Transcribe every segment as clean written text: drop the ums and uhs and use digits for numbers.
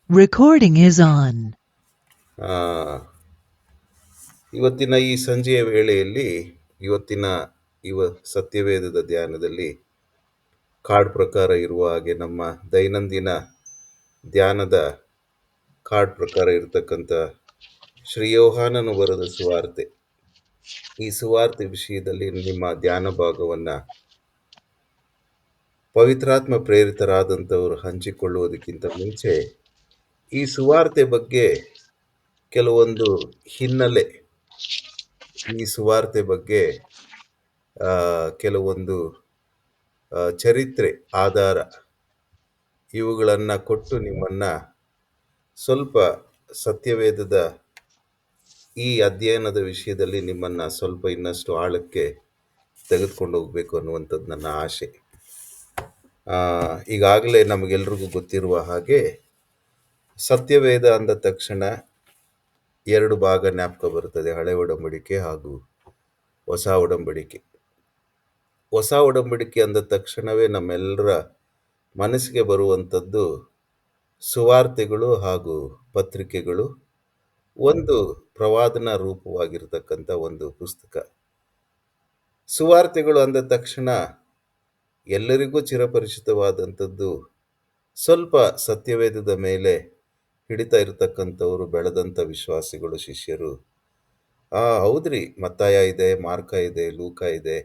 Recording is on. ಆ, ಇವತ್ತಿನ ಈ ಸಂಜೆಯ ವೇಳೆಯಲ್ಲಿ ಇವತ್ತಿನ ಸತ್ಯವೇದದ ಧ್ಯಾನದಲ್ಲಿ ಕಾರ್ಡ್ ಪ್ರಕಾರ ಇರುವ ಹಾಗೆ ನಮ್ಮ ದೈನಂದಿನ ಧ್ಯಾನದ ಕಾರ್ಡ್ ಪ್ರಕಾರ ಇರತಕ್ಕಂಥ ಶ್ರೀ ಯೋಹಾನನು ಬರೆದ ಸುವಾರ್ತೆ, ಈ ಸುವಾರ್ತೆ ವಿಷಯದಲ್ಲಿ ನಿಮ್ಮ ಧ್ಯಾನ ಭಾಗವನ್ನ ಪವಿತ್ರಾತ್ಮ ಪ್ರೇರಿತರಾದಂಥವರು ಹಂಚಿಕೊಳ್ಳುವುದಕ್ಕಿಂತ ಮುಂಚೆ ಈ ಸುವಾರ್ತೆ ಬಗ್ಗೆ ಕೆಲವೊಂದು ಹಿನ್ನೆಲೆ, ಈ ಸುವಾರ್ತೆ ಬಗ್ಗೆ ಕೆಲವೊಂದು ಚರಿತ್ರೆ, ಆಧಾರ ಇವುಗಳನ್ನು ಕೊಟ್ಟು ನಿಮ್ಮನ್ನ ಸ್ವಲ್ಪ ಸತ್ಯವೇದದ ಈ ಅಧ್ಯಯನದ ವಿಷಯದಲ್ಲಿ ನಿಮ್ಮನ್ನ ಸ್ವಲ್ಪ ಇನ್ನಷ್ಟು ಆಳಕ್ಕೆ ತೆಗೆದುಕೊಂಡು ಹೋಗ್ಬೇಕು ಅನ್ನುವಂಥದ್ದು ನನ್ನ ಆಸೆ. ಈಗಾಗಲೇ ನಮಗೆಲ್ರಿಗೂ ಗೊತ್ತಿರುವ ಹಾಗೆ ಸತ್ಯವೇದ ಅಂದ ತಕ್ಷಣ ಎರಡು ಭಾಗ ಜ್ಞಾಪಕ ಬರುತ್ತದೆ, ಹಳೆ ಒಡಂಬಡಿಕೆ ಹಾಗೂ ಹೊಸ ಒಡಂಬಡಿಕೆ. ಹೊಸ ಒಡಂಬಡಿಕೆ ಅಂದ ತಕ್ಷಣವೇ ನಮ್ಮೆಲ್ಲರ ಮನಸ್ಸಿಗೆ ಬರುವಂಥದ್ದು ಸುವಾರ್ತೆಗಳು ಹಾಗೂ ಪತ್ರಿಕೆಗಳು, ಒಂದು ಪ್ರವಾದನ ರೂಪವಾಗಿರ್ತಕ್ಕಂಥ ಒಂದು ಪುಸ್ತಕ. ಸುವಾರ್ತೆಗಳು ಅಂದ ತಕ್ಷಣ ಎಲ್ಲರಿಗೂ ಚಿರಪರಿಚಿತವಾದಂಥದ್ದು, ಸ್ವಲ್ಪ ಸತ್ಯವೇದದ ಮೇಲೆ ಹಿಡಿತ ಇರತಕ್ಕಂಥವರು, ಬೆಳೆದಂಥ ವಿಶ್ವಾಸಿಗಳು, ಶಿಷ್ಯರು, ಹೌದ್ರಿ, ಮತ್ತಾಯ ಇದೆ, ಮಾರ್ಕ ಇದೆ, ಲೂಕ ಇದೆ,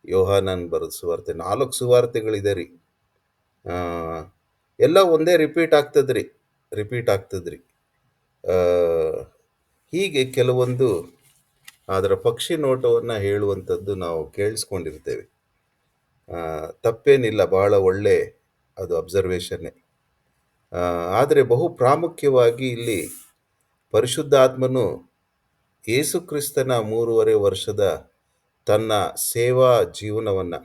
ಯೋಹಾನನ್ ಬರೆದ ಸುವಾರ್ತೆ, 4 ಸುವಾರ್ತೆಗಳಿದೆ ರೀ. ಎಲ್ಲ ಒಂದೇ ರಿಪೀಟ್ ಆಗ್ತದ್ರಿ. ಹೀಗೆ ಕೆಲವೊಂದು ಅದರ ಪಕ್ಷಿ ನೋಟವನ್ನು ಹೇಳುವಂಥದ್ದು ನಾವು ಕೇಳಿಸ್ಕೊಂಡಿರ್ತೇವೆ. ತಪ್ಪೇನಿಲ್ಲ, ಭಾಳ ಒಳ್ಳೆ ಅದು ಅಬ್ಸರ್ವೇಷನ್ನೇ. ಆದರೆ ಬಹು ಪ್ರಾಮುಖ್ಯವಾಗಿ ಇಲ್ಲಿ ಪರಿಶುದ್ಧಾತ್ಮನು ಯೇಸು ಕ್ರಿಸ್ತನ 3.5 ವರ್ಷದ ತನ್ನ ಸೇವಾ ಜೀವನವನ್ನು,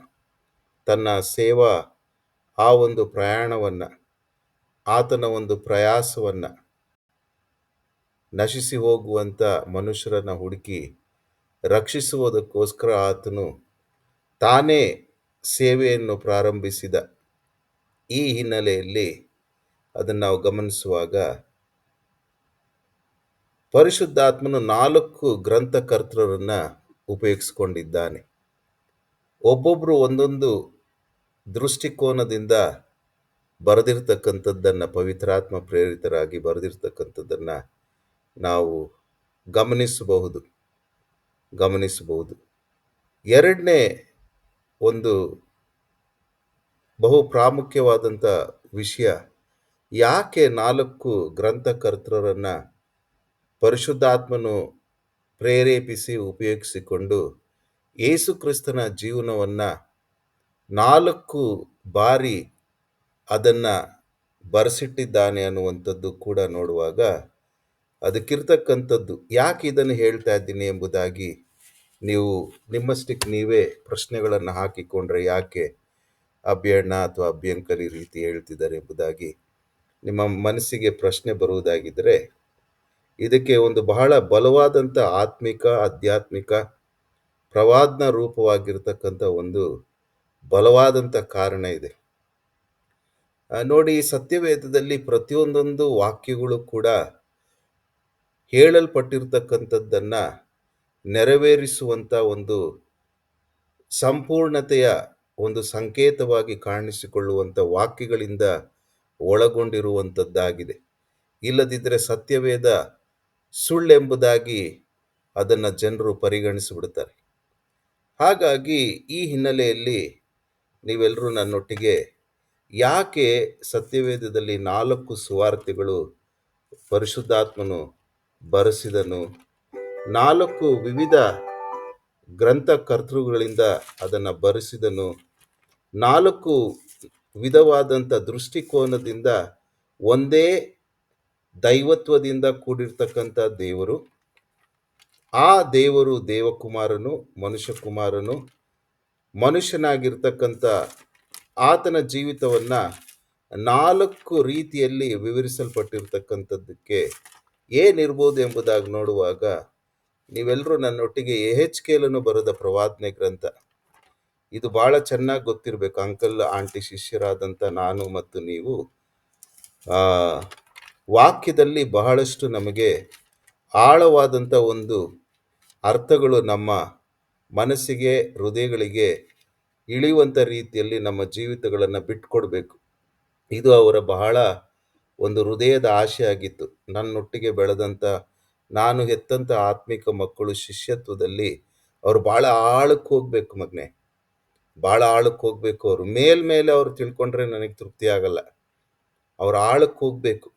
ತನ್ನ ಸೇವಾ ಆ ಒಂದು ಪ್ರಯಾಣವನ್ನು, ಆತನ ಒಂದು ಪ್ರಯಾಸವನ್ನು, ನಶಿಸಿ ಹೋಗುವಂಥ ಮನುಷ್ಯರನ್ನು ಹುಡುಕಿ ರಕ್ಷಿಸುವುದಕ್ಕೋಸ್ಕರ ಆತನು ತಾನೇ ಸೇವೆಯನ್ನು ಪ್ರಾರಂಭಿಸಿದ ಈ ಹಿನ್ನೆಲೆಯಲ್ಲಿ ಅದನ್ನು ನಾವು ಗಮನಿಸುವಾಗ ಪರಿಶುದ್ಧಾತ್ಮನು 4 ಗ್ರಂಥಕರ್ತರನ್ನು ಉಪಯೋಗಿಸಿಕೊಂಡಿದ್ದಾನೆ. ಒಬ್ಬೊಬ್ಬರು ಒಂದೊಂದು ದೃಷ್ಟಿಕೋನದಿಂದ ಬರೆದಿರ್ತಕ್ಕಂಥದ್ದನ್ನು, ಪವಿತ್ರಾತ್ಮ ಪ್ರೇರಿತರಾಗಿ ಬರೆದಿರ್ತಕ್ಕಂಥದ್ದನ್ನು ನಾವು ಗಮನಿಸಬಹುದು. ಎರಡನೇ ಒಂದು ಬಹು ಪ್ರಾಮುಖ್ಯವಾದಂಥ ವಿಷಯ, ಯಾಕೆ 4 ಗ್ರಂಥಕರ್ತರನ್ನು ಪರಿಶುದ್ಧಾತ್ಮನು ಪ್ರೇರೇಪಿಸಿ ಉಪಯೋಗಿಸಿಕೊಂಡು ಯೇಸು ಕ್ರಿಸ್ತನ ಜೀವನವನ್ನು 4 ಬಾರಿ ಅದನ್ನು ಬರೆಸಿಟ್ಟಿದ್ದಾನೆ ಅನ್ನುವಂಥದ್ದು ಕೂಡ ನೋಡುವಾಗ ಅದಕ್ಕಿರ್ತಕ್ಕಂಥದ್ದು, ಯಾಕೆ ಇದನ್ನು ಹೇಳ್ತಾ ಇದ್ದೀನಿ ಎಂಬುದಾಗಿ ನೀವು ನಿಮ್ಮಷ್ಟಕ್ಕೆ ನೀವೇ ಪ್ರಶ್ನೆಗಳನ್ನು ಹಾಕಿಕೊಂಡ್ರೆ, ಯಾಕೆ ಅಭ್ಯಣ್ಣ ಅಥವಾ ಅಭ್ಯಂಕರ್ ಈ ರೀತಿ ಹೇಳ್ತಿದ್ದಾರೆ ಎಂಬುದಾಗಿ ನಿಮ್ಮ ಮನಸ್ಸಿಗೆ ಪ್ರಶ್ನೆ ಬರುವುದಾಗಿದ್ದರೆ, ಇದಕ್ಕೆ ಒಂದು ಬಹಳ ಬಲವಾದಂಥ ಆತ್ಮಿಕ, ಆಧ್ಯಾತ್ಮಿಕ, ಪ್ರವಾದನ ರೂಪವಾಗಿರ್ತಕ್ಕಂಥ ಒಂದು ಬಲವಾದಂಥ ಕಾರಣ ಇದೆ. ನೋಡಿ, ಸತ್ಯವೇದದಲ್ಲಿ ಪ್ರತಿಯೊಂದೊಂದು ವಾಕ್ಯಗಳು ಕೂಡ ಹೇಳಲ್ಪಟ್ಟಿರ್ತಕ್ಕಂಥದ್ದನ್ನು ನೆರವೇರಿಸುವಂಥ ಒಂದು ಸಂಪೂರ್ಣತೆಯ ಒಂದು ಸಂಕೇತವಾಗಿ ಕಾಣಿಸಿಕೊಳ್ಳುವಂಥ ವಾಕ್ಯಗಳಿಂದ ಒಳಗೊಂಡಿರುವಂಥದ್ದಾಗಿದೆ. ಇಲ್ಲದಿದ್ದರೆ ಸತ್ಯವೇದ ಸುಳ್ಳೆಂಬುದಾಗಿ ಅದನ್ನು ಜನರು ಪರಿಗಣಿಸಿಬಿಡ್ತಾರೆ. ಹಾಗಾಗಿ ಈ ಹಿನ್ನೆಲೆಯಲ್ಲಿ ನೀವೆಲ್ಲರೂ ನನ್ನೊಟ್ಟಿಗೆ ಯಾಕೆ ಸತ್ಯವೇದದಲ್ಲಿ 4 ಸುವಾರ್ತೆಗಳು ಪರಿಶುದ್ಧಾತ್ಮನು ಬರೆಸಿದನು, 4 ವಿವಿಧ ಗ್ರಂಥಕರ್ತೃಗಳಿಂದ ಅದನ್ನು ಬರೆಸಿದನು, 4 ವಿಧವಾದಂಥ ದೃಷ್ಟಿಕೋನದಿಂದ ಒಂದೇ ದೈವತ್ವದಿಂದ ಕೂಡಿರ್ತಕ್ಕಂಥ ದೇವರು, ಆ ದೇವರು ದೇವಕುಮಾರನು, ಮನುಷ್ಯಕುಮಾರನು, ಮನುಷ್ಯನಾಗಿರ್ತಕ್ಕಂಥ ಆತನ ಜೀವಿತವನ್ನು 4 ರೀತಿಯಲ್ಲಿ ವಿವರಿಸಲ್ಪಟ್ಟಿರ್ತಕ್ಕಂಥದ್ದಕ್ಕೆ ಏನಿರ್ಬೋದು ಎಂಬುದಾಗಿ ನೋಡುವಾಗ, ನೀವೆಲ್ಲರೂ ನನ್ನೊಟ್ಟಿಗೆ ಯೆಹೆಜ್ಕೇಲನು ಬರೆದ ಪ್ರವಾದನೆ ಗ್ರಂಥ, ಇದು ಭಾಳ ಚೆನ್ನಾಗಿ ಗೊತ್ತಿರಬೇಕು. ಅಂಕಲ್ ಆಂಟಿ ಶಿಷ್ಯರಾದಂಥ ನಾನು ಮತ್ತು ನೀವು ವಾಕ್ಯದಲ್ಲಿ ಬಹಳಷ್ಟು ನಮಗೆ ಆಳವಾದಂಥ ಒಂದು ಅರ್ಥಗಳು ನಮ್ಮ ಮನಸ್ಸಿಗೆ, ಹೃದಯಗಳಿಗೆ ಇಳಿಯುವಂಥ ರೀತಿಯಲ್ಲಿ ನಮ್ಮ ಜೀವಿತಗಳನ್ನು ಬಿಟ್ಕೊಡ್ಬೇಕು. ಇದು ಅವರ ಬಹಳ ಒಂದು ಹೃದಯದ ಆಶೆ ಆಗಿತ್ತು. ನನ್ನೊಟ್ಟಿಗೆ ಬೆಳೆದಂಥ, ನಾನು ಹೆತ್ತಂಥ ಆತ್ಮಿಕ ಮಕ್ಕಳು ಶಿಷ್ಯತ್ವದಲ್ಲಿ ಅವರು ಭಾಳ ಆಳಕ್ಕೆ ಹೋಗ್ಬೇಕು ಮಗನೇ, ಭಾಳ ಆಳಕ್ಕೆ ಹೋಗ್ಬೇಕು. ಅವರು ಮೇಲ್ಮೇಲೆ ಅವ್ರು ತಿಳ್ಕೊಂಡ್ರೆ ನನಗೆ ತೃಪ್ತಿ ಆಗಲ್ಲ. ಅವ್ರು ಆಳಕ್ಕೆ ಹೋಗ್ಬೇಕು.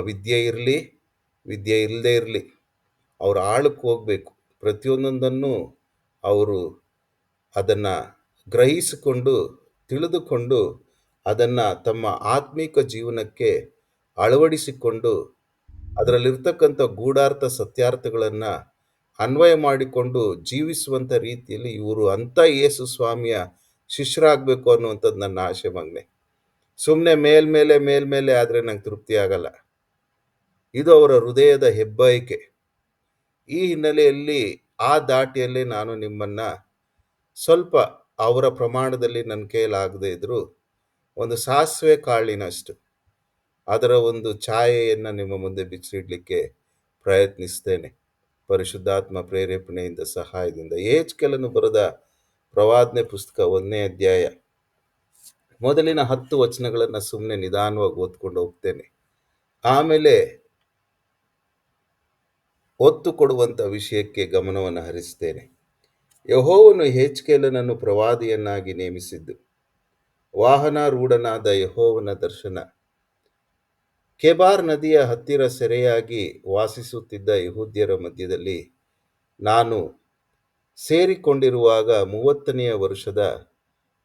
ವಿದ್ಯೆ ಇರಲಿ, ವಿದ್ಯೆ ಇಲ್ಲದೆ ಇರಲಿ, ಅವ್ರು ಆಳಕ್ಕೆ ಹೋಗಬೇಕು. ಪ್ರತಿಯೊಂದನ್ನು ಅವರು ಅದನ್ನು ಗ್ರಹಿಸಿಕೊಂಡು, ತಿಳಿದುಕೊಂಡು, ಅದನ್ನು ತಮ್ಮ ಆತ್ಮಿಕ ಜೀವನಕ್ಕೆ ಅಳವಡಿಸಿಕೊಂಡು, ಅದರಲ್ಲಿರ್ತಕ್ಕಂಥ ಗೂಢಾರ್ಥ ಸತ್ಯಾರ್ಥಗಳನ್ನು ಅನ್ವಯ ಮಾಡಿಕೊಂಡು ಜೀವಿಸುವಂಥ ರೀತಿಯಲ್ಲಿ ಇವರು ಅಂಥ ಯೇಸು ಸ್ವಾಮಿಯ ಶಿಷ್ಯರಾಗಬೇಕು ಅನ್ನುವಂಥದ್ದು ನನ್ನ ಆಶೆ ಮಗನೇ. ಸುಮ್ಮನೆ ಮೇಲ್ಮೇಲೆ ಆದರೆ ನಂಗೆ ತೃಪ್ತಿ ಆಗಲ್ಲ. ಇದು ಅವರ ಹೃದಯದ ಹೆಬ್ಬಯಕೆ. ಈ ಹಿನ್ನೆಲೆಯಲ್ಲಿ ಆ ದಾಟಿಯಲ್ಲಿ ನಾನು ನಿಮ್ಮನ್ನು ಸ್ವಲ್ಪ ಅವರ ಪ್ರಮಾಣದಲ್ಲಿ ನನ್ನ ಕೈಲಾಗದೇ ಇದ್ದರೂ ಒಂದು ಸಾಸಿವೆ ಕಾಳಿನಷ್ಟು ಅದರ ಒಂದು ಛಾಯೆಯನ್ನು ನಿಮ್ಮ ಮುಂದೆ ಬಿಚ್ಚಿಡಲಿಕ್ಕೆ ಪ್ರಯತ್ನಿಸ್ತೇನೆ. ಪರಿಶುದ್ಧಾತ್ಮ ಪ್ರೇರೇಪಣೆಯಿಂದ, ಸಹಾಯದಿಂದ. ಯೆಹೆಜ್ಕೇಲನು ಬರೆದ ಪ್ರವಾದನೆ ಪುಸ್ತಕ 1ನೇ ಅಧ್ಯಾಯ ಮೊದಲಿನ 10 ವಚನಗಳನ್ನು ಸುಮ್ಮನೆ ನಿಧಾನವಾಗಿ ಓದ್ಕೊಂಡು ಹೋಗ್ತೇನೆ. ಆಮೇಲೆ ಒತ್ತು ಕೊಡುವಂಥ ವಿಷಯಕ್ಕೆ ಗಮನವನ್ನು ಹರಿಸ್ತೇನೆ. ಯೆಹೋವನು ಯೆಹೆಜ್ಕೇಲನನ್ನು ಪ್ರವಾದಿಯನ್ನಾಗಿ ನೇಮಿಸಿದ್ದು. ವಾಹನಾರೂಢನಾದ ಯೆಹೋವನ ದರ್ಶನ. ಕೆಬಾರ್ ನದಿಯ ಹತ್ತಿರ ಸೆರೆಯಾಗಿ ವಾಸಿಸುತ್ತಿದ್ದ ಯೆಹೂದ್ಯರ ಮಧ್ಯದಲ್ಲಿ ನಾನು ಸೇರಿಕೊಂಡಿರುವಾಗ 30ನೆಯ ವರ್ಷದ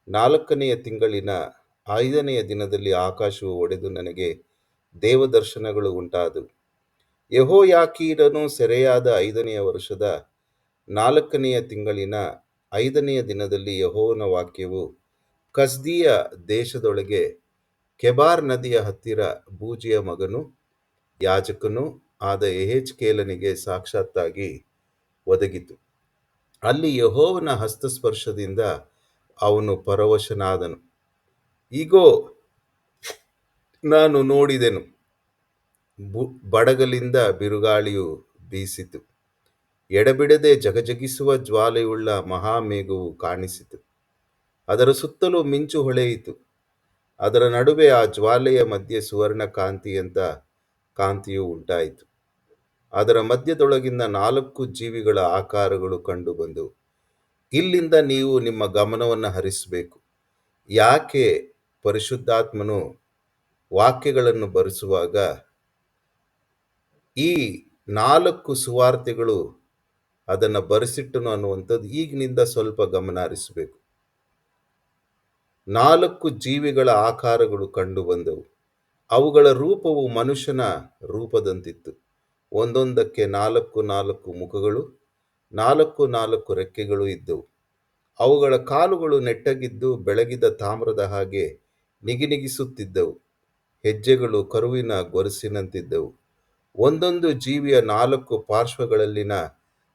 4ನೆಯ ತಿಂಗಳಿನ 5ನೆಯ ದಿನದಲ್ಲಿ ಆಕಾಶವು ಒಡೆದು ನನಗೆ ದೇವದರ್ಶನಗಳು ಉಂಟಾದವು. ಯೆಹೋಯಾಕೀನನು ಸೆರೆಯಾದ 5ನೆಯ ವರ್ಷದ 4ನೆಯ ತಿಂಗಳಿನ 5ನೆಯ ದಿನದಲ್ಲಿ ಯೆಹೋವನ ವಾಕ್ಯವು ಕಸ್ದೀಯ ದೇಶದೊಳಗೆ ಕೆಬಾರ್ ನದಿಯ ಹತ್ತಿರ ಬೂಜಿಯ ಮಗನೂ ಯಾಜಕನೂ ಆದ ಯೆಹೆಜ್ಕೇಲನಿಗೆ ಸಾಕ್ಷಾತ್ತಾಗಿ ಒದಗಿತು. ಅಲ್ಲಿ ಯೆಹೋವನ ಹಸ್ತಸ್ಪರ್ಶದಿಂದ ಅವನು ಪರವಶನಾದನು. ಇಗೋ, ನಾನು ನೋಡಿದೆನು, ಬಡಗಲಿಂದ ಬಿರುಗಾಳಿಯು ಬೀಸಿತು, ಎಡಬಿಡದೆ ಜಗಜಗಿಸುವ ಜ್ವಾಲೆಯುಳ್ಳ ಮಹಾಮೇಘವು ಕಾಣಿಸಿತು. ಅದರ ಸುತ್ತಲೂ ಮಿಂಚು ಹೊಳೆಯಿತು. ಅದರ ನಡುವೆ ಆ ಜ್ವಾಲೆಯ ಮಧ್ಯೆ ಸುವರ್ಣ ಕಾಂತಿಯಂಥ ಕಾಂತಿಯು ಉಂಟಾಯಿತು. ಅದರ ಮಧ್ಯದೊಳಗಿಂದ 4 ಜೀವಿಗಳ ಆಕಾರಗಳು ಕಂಡುಬಂದವು. ಇಲ್ಲಿಂದ ನೀವು ನಿಮ್ಮ ಗಮನವನ್ನು ಹರಿಸಬೇಕು. ಯಾಕೆ ಪರಿಶುದ್ಧಾತ್ಮನು ವಾಕ್ಯಗಳನ್ನು ಬರೆಸುವಾಗ ಈ 4 ಸುವಾರ್ತೆಗಳು ಅದನ್ನು ಬರೆಸಿಟ್ಟನು ಅನ್ನುವಂಥದ್ದು ಈಗಿನಿಂದ ಸ್ವಲ್ಪ ಗಮನ ಹರಿಸಬೇಕು. 4 ಜೀವಿಗಳ ಆಕಾರಗಳು ಕಂಡುಬಂದವು. ಅವುಗಳ ರೂಪವು ಮನುಷ್ಯನ ರೂಪದಂತಿತ್ತು. ಒಂದೊಂದಕ್ಕೆ 4 ಮುಖಗಳು, 4 ರೆಕ್ಕೆಗಳು ಇದ್ದವು. ಅವುಗಳ ಕಾಲುಗಳು ನೆಟ್ಟಗಿದ್ದು ಬೆಳಗಿದ ತಾಮ್ರದ ಹಾಗೆ ನಿಗಿನಿಗಿಸುತ್ತಿದ್ದವು. ಹೆಜ್ಜೆಗಳು ಕರುವಿನ ಗೊರಸಿನಂತಿದ್ದವು. ಒಂದೊಂದು ಜೀವಿಯ 4 ಪಾರ್ಶ್ವಗಳಲ್ಲಿನ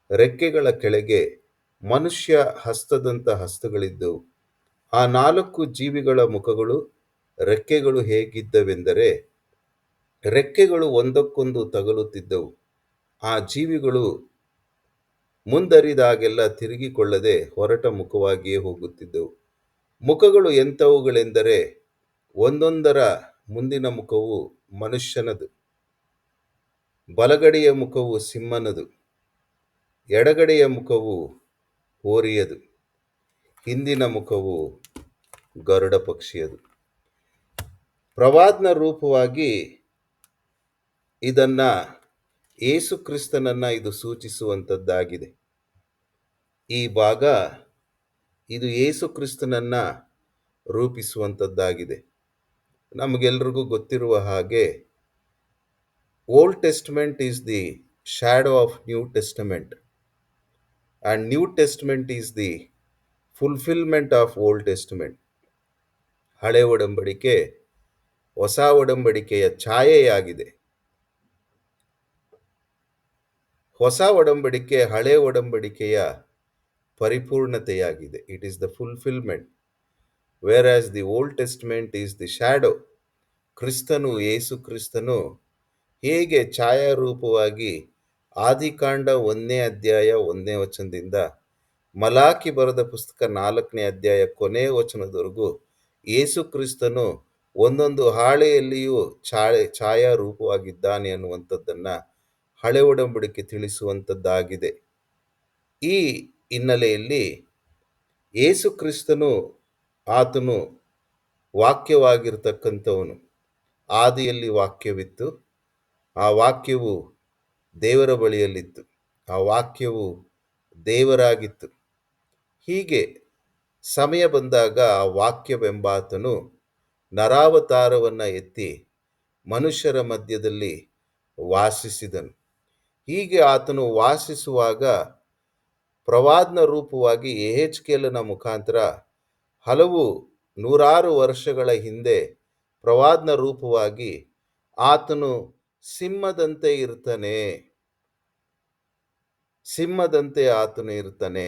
ರೆಕ್ಕೆಗಳ ಕೆಳಗೆ ಮನುಷ್ಯ ಹಸ್ತದಂಥ ಹಸ್ತಗಳಿದ್ದವು. ಆ 4 ಜೀವಿಗಳ ಮುಖಗಳು, ರೆಕ್ಕೆಗಳು ಹೇಗಿದ್ದವೆಂದರೆ ರೆಕ್ಕೆಗಳು ಒಂದಕ್ಕೊಂದು ತಗಲುತ್ತಿದ್ದವು. ಆ ಜೀವಿಗಳು ಮುಂದರಿದಾಗೆಲ್ಲ ತಿರುಗಿಕೊಳ್ಳದೆ ಹೊರಟ ಮುಖವಾಗಿಯೇ ಹೋಗುತ್ತಿದ್ದವು. ಮುಖಗಳು ಎಂಥವುಗಳೆಂದರೆ ಒಂದೊಂದರ ಮುಂದಿನ ಮುಖವು ಮನುಷ್ಯನದು, ಬಲಗಡೆಯ ಮುಖವು ಸಿಂಹನದು, ಎಡಗಡೆಯ ಮುಖವು ಹೋರಿಯದು, ಹಿಂದಿನ ಮುಖವು ಗರುಡ ಪಕ್ಷಿಯದು. ಪ್ರವಾದನ ರೂಪವಾಗಿ ಇದನ್ನು ಯೇಸು ಕ್ರಿಸ್ತನನ್ನು ಇದು ಸೂಚಿಸುವಂಥದ್ದಾಗಿದೆ. ಈ ಭಾಗ ಇದು ಯೇಸು ಕ್ರಿಸ್ತನನ್ನು ರೂಪಿಸುವಂಥದ್ದಾಗಿದೆ. ನಮಗೆಲ್ರಿಗೂ ಗೊತ್ತಿರುವ ಹಾಗೆ Old Testament is the shadow of New Testament and New Testament is the fulfillment of Old Testament. ಹಳೆ ಒಡಂಬಡಿಕೆ ಹೊಸ ಒಡಂಬಡಿಕೆಯ ಛಾಯೆಯಾಗಿದೆ. ಹೊಸ ಒಡಂಬಡಿಕೆ ಹಳೆ ಒಡಂಬಡಿಕೆಯ ಪರಿಪೂರ್ಣತೆಯಾಗಿದೆ. It is the fulfillment, whereas the Old Testament is the shadow Yesu ಕ್ರಿಸ್ತನು ಹೇಗೆ ಛಾಯಾರೂಪವಾಗಿ ಆದಿಕಾಂಡ 1ನೇ ಅಧ್ಯಾಯ 1ನೇ ವಚನದಿಂದ ಮಲಾಕಿ ಬರೆದ ಪುಸ್ತಕ 4ನೇ ಅಧ್ಯಾಯ ಕೊನೆಯ ವಚನದವರೆಗೂ ಯೇಸು ಕ್ರಿಸ್ತನು ಒಂದೊಂದು ಹಾಳೆಯಲ್ಲಿಯೂ ಛಾಯಾರೂಪವಾಗಿದ್ದಾನೆ ಅನ್ನುವಂಥದ್ದನ್ನ ಹಳೆ ಒಡಂಬಡಿಕೆ ತಿಳಿಸುವಂಥದ್ದಾಗಿದೆ. ಈ ಹಿನ್ನೆಲೆಯಲ್ಲಿ ಯೇಸು ಕ್ರಿಸ್ತನು ಆತನು ವಾಕ್ಯವಾಗಿರ್ತಕ್ಕಂಥವನು. ಆದಿಯಲ್ಲಿ ವಾಕ್ಯವಿತ್ತು, ಆ ವಾಕ್ಯವು ದೇವರ ಬಳಿಯಲ್ಲಿತ್ತು, ಆ ವಾಕ್ಯವು ದೇವರಾಗಿತ್ತು. ಹೀಗೆ ಸಮಯ ಬಂದಾಗ ಆ ವಾಕ್ಯವೆಂಬಾತನು ನರಾವತಾರವನ್ನು ಎತ್ತಿ ಮನುಷ್ಯರ ಮಧ್ಯದಲ್ಲಿ ವಾಸಿಸಿದನು. ಹೀಗೆ ಆತನು ವಾಸಿಸುವಾಗ ಪ್ರವಾದನ ರೂಪವಾಗಿ ಯೆಹೆಜ್ಕೇಲನ ಮುಖಾಂತರ ಹಲವು ನೂರಾರು ವರ್ಷಗಳ ಹಿಂದೆ ಪ್ರವಾದನ ರೂಪವಾಗಿ ಆತನು ಸಿಂಹದಂತೆ ಇರ್ತಾನೆ, ಸಿಂಹದಂತೆ ಆತನು ಇರ್ತಾನೆ,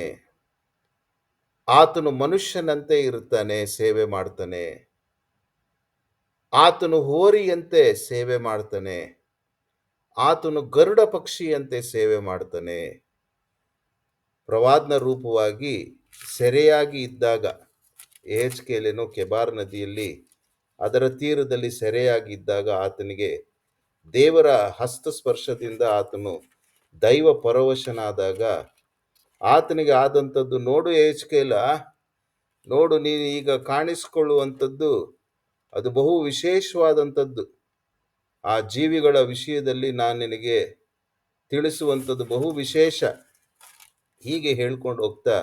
ಆತನು ಮನುಷ್ಯನಂತೆ ಇರ್ತಾನೆ, ಸೇವೆ ಮಾಡ್ತಾನೆ, ಆತನು ಹೋರಿಯಂತೆ ಸೇವೆ ಮಾಡ್ತಾನೆ, ಆತನು ಗರುಡ ಪಕ್ಷಿಯಂತೆ ಸೇವೆ ಮಾಡ್ತಾನೆ. ಪ್ರವಾದನ ರೂಪವಾಗಿ ಸೆರೆಯಾಗಿ ಇದ್ದಾಗ ಯೆಹೆಜ್ಕೇಲನು ಕೆಬಾರ್ ನದಿಯಲ್ಲಿ ಅದರ ತೀರದಲ್ಲಿ ಸೆರೆಯಾಗಿ ಇದ್ದಾಗ ಆತನಿಗೆ ದೇವರ ಹಸ್ತಸ್ಪರ್ಶದಿಂದ ಆತನು ದೈವ ಪರವಶನಾದಾಗ ಆತನಿಗೆ ಆದಂಥದ್ದು, ನೋಡು ಯೆಹೆಜ್ಕೇಲ, ನೋಡು, ನೀನು ಈಗ ಕಾಣಿಸಿಕೊಳ್ಳುವಂಥದ್ದು ಅದು ಬಹು ವಿಶೇಷವಾದಂಥದ್ದು. ಆ ಜೀವಿಗಳ ವಿಷಯದಲ್ಲಿ ನಾನು ನಿನಗೆ ತಿಳಿಸುವಂಥದ್ದು ಬಹು ವಿಶೇಷ. ಹೀಗೆ ಹೇಳ್ಕೊಂಡು ಹೋಗ್ತಾ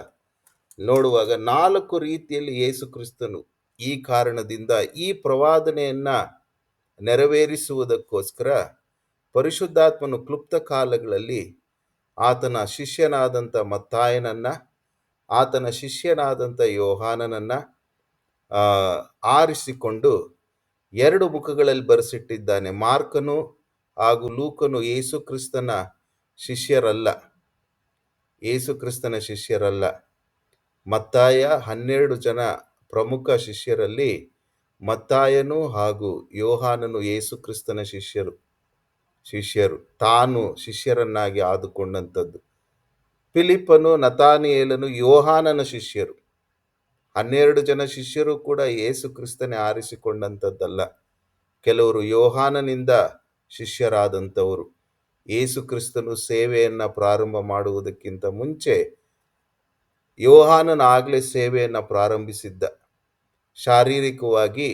ನೋಡುವಾಗ 4 ರೀತಿಯಲ್ಲಿ ಯೇಸು ಕ್ರಿಸ್ತನು ಈ ಕಾರಣದಿಂದ ಈ ಪ್ರವಾದನೆಯನ್ನ ನೆರವೇರಿಸುವುದಕ್ಕೋಸ್ಕರ ಪರಿಶುದ್ಧಾತ್ಮನು ಕ್ಲುಪ್ತ ಕಾಲಗಳಲ್ಲಿ ಆತನ ಶಿಷ್ಯನಾದಂಥ ಮತ್ತಾಯನನ್ನ, ಆತನ ಶಿಷ್ಯನಾದಂಥ ಯೋಹಾನನನ್ನ ಆರಿಸಿಕೊಂಡು 2 ಮುಖಗಳಲ್ಲಿ ಬರೆಸಿಟ್ಟಿದ್ದಾನೆ. ಮಾರ್ಕನು ಹಾಗೂ ಲೂಕನು ಯೇಸು ಕ್ರಿಸ್ತನ ಶಿಷ್ಯರಲ್ಲ, ಯೇಸು ಕ್ರಿಸ್ತನ ಶಿಷ್ಯರಲ್ಲ. ಮತ್ತಾಯ 12 ಜನ ಪ್ರಮುಖ ಶಿಷ್ಯರಲ್ಲಿ ಮತ್ತಾಯನು ಹಾಗೂ ಯೋಹಾನನು ಯೇಸು ಕ್ರಿಸ್ತನ ಶಿಷ್ಯರು ತಾನು ಶಿಷ್ಯರನ್ನಾಗಿ ಆದುಕೊಂಡಂಥದ್ದು. ಫಿಲಿಪ್ಪನು, ನತಾನಿಯೇಲನು ಯೋಹಾನನ ಶಿಷ್ಯರು. 12 ಜನ ಶಿಷ್ಯರು ಕೂಡ ಯೇಸು ಕ್ರಿಸ್ತನೇ ಆರಿಸಿಕೊಂಡಂಥದ್ದಲ್ಲ. ಕೆಲವರು ಯೋಹಾನನಿಂದ ಶಿಷ್ಯರಾದಂಥವರು. ಯೇಸು ಕ್ರಿಸ್ತನು ಸೇವೆಯನ್ನು ಪ್ರಾರಂಭ ಮಾಡುವುದಕ್ಕಿಂತ ಮುಂಚೆ ಯೋಹಾನನ ಆಗಲೇ ಸೇವೆಯನ್ನು ಪ್ರಾರಂಭಿಸಿದ್ದ. ಶಾರೀರಿಕವಾಗಿ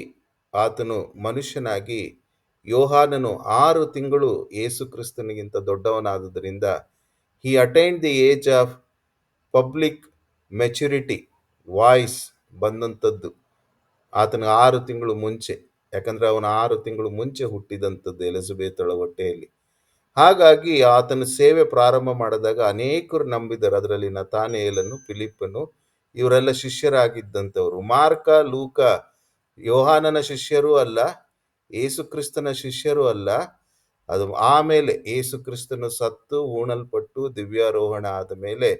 ಆತನು ಮನುಷ್ಯನಾಗಿ, ಯೋಹಾನನು 6 ತಿಂಗಳು ಯೇಸು ಕ್ರಿಸ್ತನಿಗಿಂತ ದೊಡ್ಡವನಾದುದರಿಂದ he attained the age of public maturity, voice ಬಂದಂಥದ್ದು ಆತನ 6 ತಿಂಗಳು ಮುಂಚೆ. ಯಾಕಂದರೆ ಅವನ 6 ತಿಂಗಳು ಮುಂಚೆ ಹುಟ್ಟಿದಂಥದ್ದು ಎಲಿಜಬೆತಳ ಹೊಟ್ಟೆಯಲ್ಲಿ. ಹಾಗಾಗಿ ಆತನ ಸೇವೆ ಪ್ರಾರಂಭ ಮಾಡಿದಾಗ ಅನೇಕರು ನಂಬಿದರು. ಅದರಲ್ಲಿ ನತಾನಿಯೇಲನು, ಫಿಲಿಪ್ಪನು, ಇವರೆಲ್ಲ ಶಿಷ್ಯರಾಗಿದ್ದಂಥವರು. ಮಾರ್ಕ, ಲೂಕ ಯೋಹಾನನ ಶಿಷ್ಯರೂ ಅಲ್ಲ, ಯೇಸು ಕ್ರಿಸ್ತನ ಶಿಷ್ಯರೂ ಅಲ್ಲ. ಅದು ಆಮೇಲೆ ಯೇಸು ಕ್ರಿಸ್ತನು ಸತ್ತು ಹೂಣಲ್ಪಟ್ಟು ದಿವ್ಯಾರೋಹಣ ಆದ ಮೇಲೆ,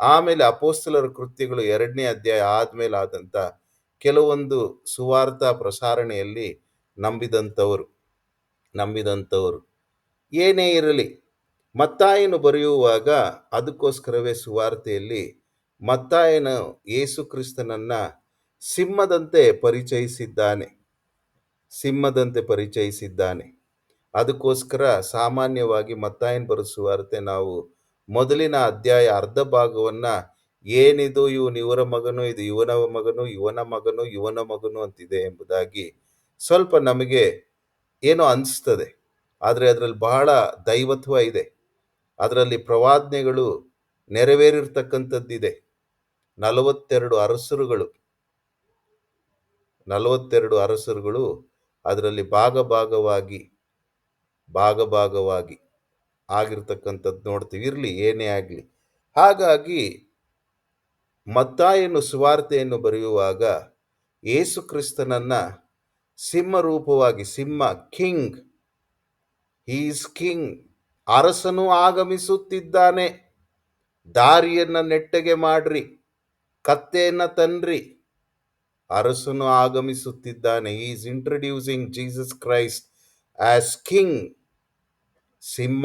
ಆಮೇಲೆ ಅಪೊಸ್ತಲರ ಕೃತ್ಯಗಳು 2ನೇ ಅಧ್ಯಾಯ ಆದಮೇಲೆ ಆದಂಥ ಕೆಲವೊಂದು ಸುವಾರ್ಥ ಪ್ರಸಾರಣೆಯಲ್ಲಿ ನಂಬಿದಂಥವರು. ಏನೇ ಇರಲಿ, ಮತ್ತಾಯನು ಬರೆಯುವಾಗ ಅದಕ್ಕೋಸ್ಕರವೇ ಸುವಾರ್ತೆಯಲ್ಲಿ ಮತ್ತಾಯನು ಯೇಸು ಕ್ರಿಸ್ತನನ್ನ ಸಿಂಹದಂತೆ ಪರಿಚಯಿಸಿದ್ದಾನೆ. ಅದಕ್ಕೋಸ್ಕರ ಸಾಮಾನ್ಯವಾಗಿ ಮತ್ತಾಯನ ಬರೆದ ಸುವಾರ್ತೆ ನಾವು ಮೊದಲಿನ ಅಧ್ಯಾಯ ಅರ್ಧ ಭಾಗವನ್ನು ಏನಿದು, ಇವನು ಇವರ ಮಗನು, ಇದು ಇವನ ಮಗನು, ಇವನ ಮಗನು, ಇವನ ಮಗನು ಅಂತಿದೆ ಎಂಬುದಾಗಿ ಸ್ವಲ್ಪ ನಮಗೆ ಏನೋ ಅನಿಸ್ತದೆ. ಆದರೆ ಅದರಲ್ಲಿ ಬಹಳ ದೈವತ್ವ ಇದೆ. ಅದರಲ್ಲಿ ಪ್ರವಾದನೆಗಳು ನೆರವೇರಿರ್ತಕ್ಕಂಥದ್ದಿದೆ. 42 ಅರಸರುಗಳು ಅದರಲ್ಲಿ ಭಾಗವಾಗಿ ಆಗಿರ್ತಕ್ಕಂಥದ್ದು ನೋಡ್ತೀವಿ. ಇರಲಿ, ಏನೇ ಆಗಲಿ. ಹಾಗಾಗಿ ಮತ್ತಾಯನು ಸುವಾರ್ತೆಯನ್ನು ಬರೆಯುವಾಗ ಯೇಸು ಕ್ರಿಸ್ತನನ್ನ ಸಿಂಹರೂಪವಾಗಿ, ಕಿಂಗ್, ಈಸ್ ಕಿಂಗ್, ಅರಸನು ಆಗಮಿಸುತ್ತಿದ್ದಾನೆ, ದಾರಿಯನ್ನು ನೆಟ್ಟಗೆ ಮಾಡ್ರಿ, ಕತ್ತೆಯನ್ನು ತನ್ರಿ, ಅರಸನು ಆಗಮಿಸುತ್ತಿದ್ದಾನೆ. he is introducing Jesus Christ as king. ಸಿಂಹ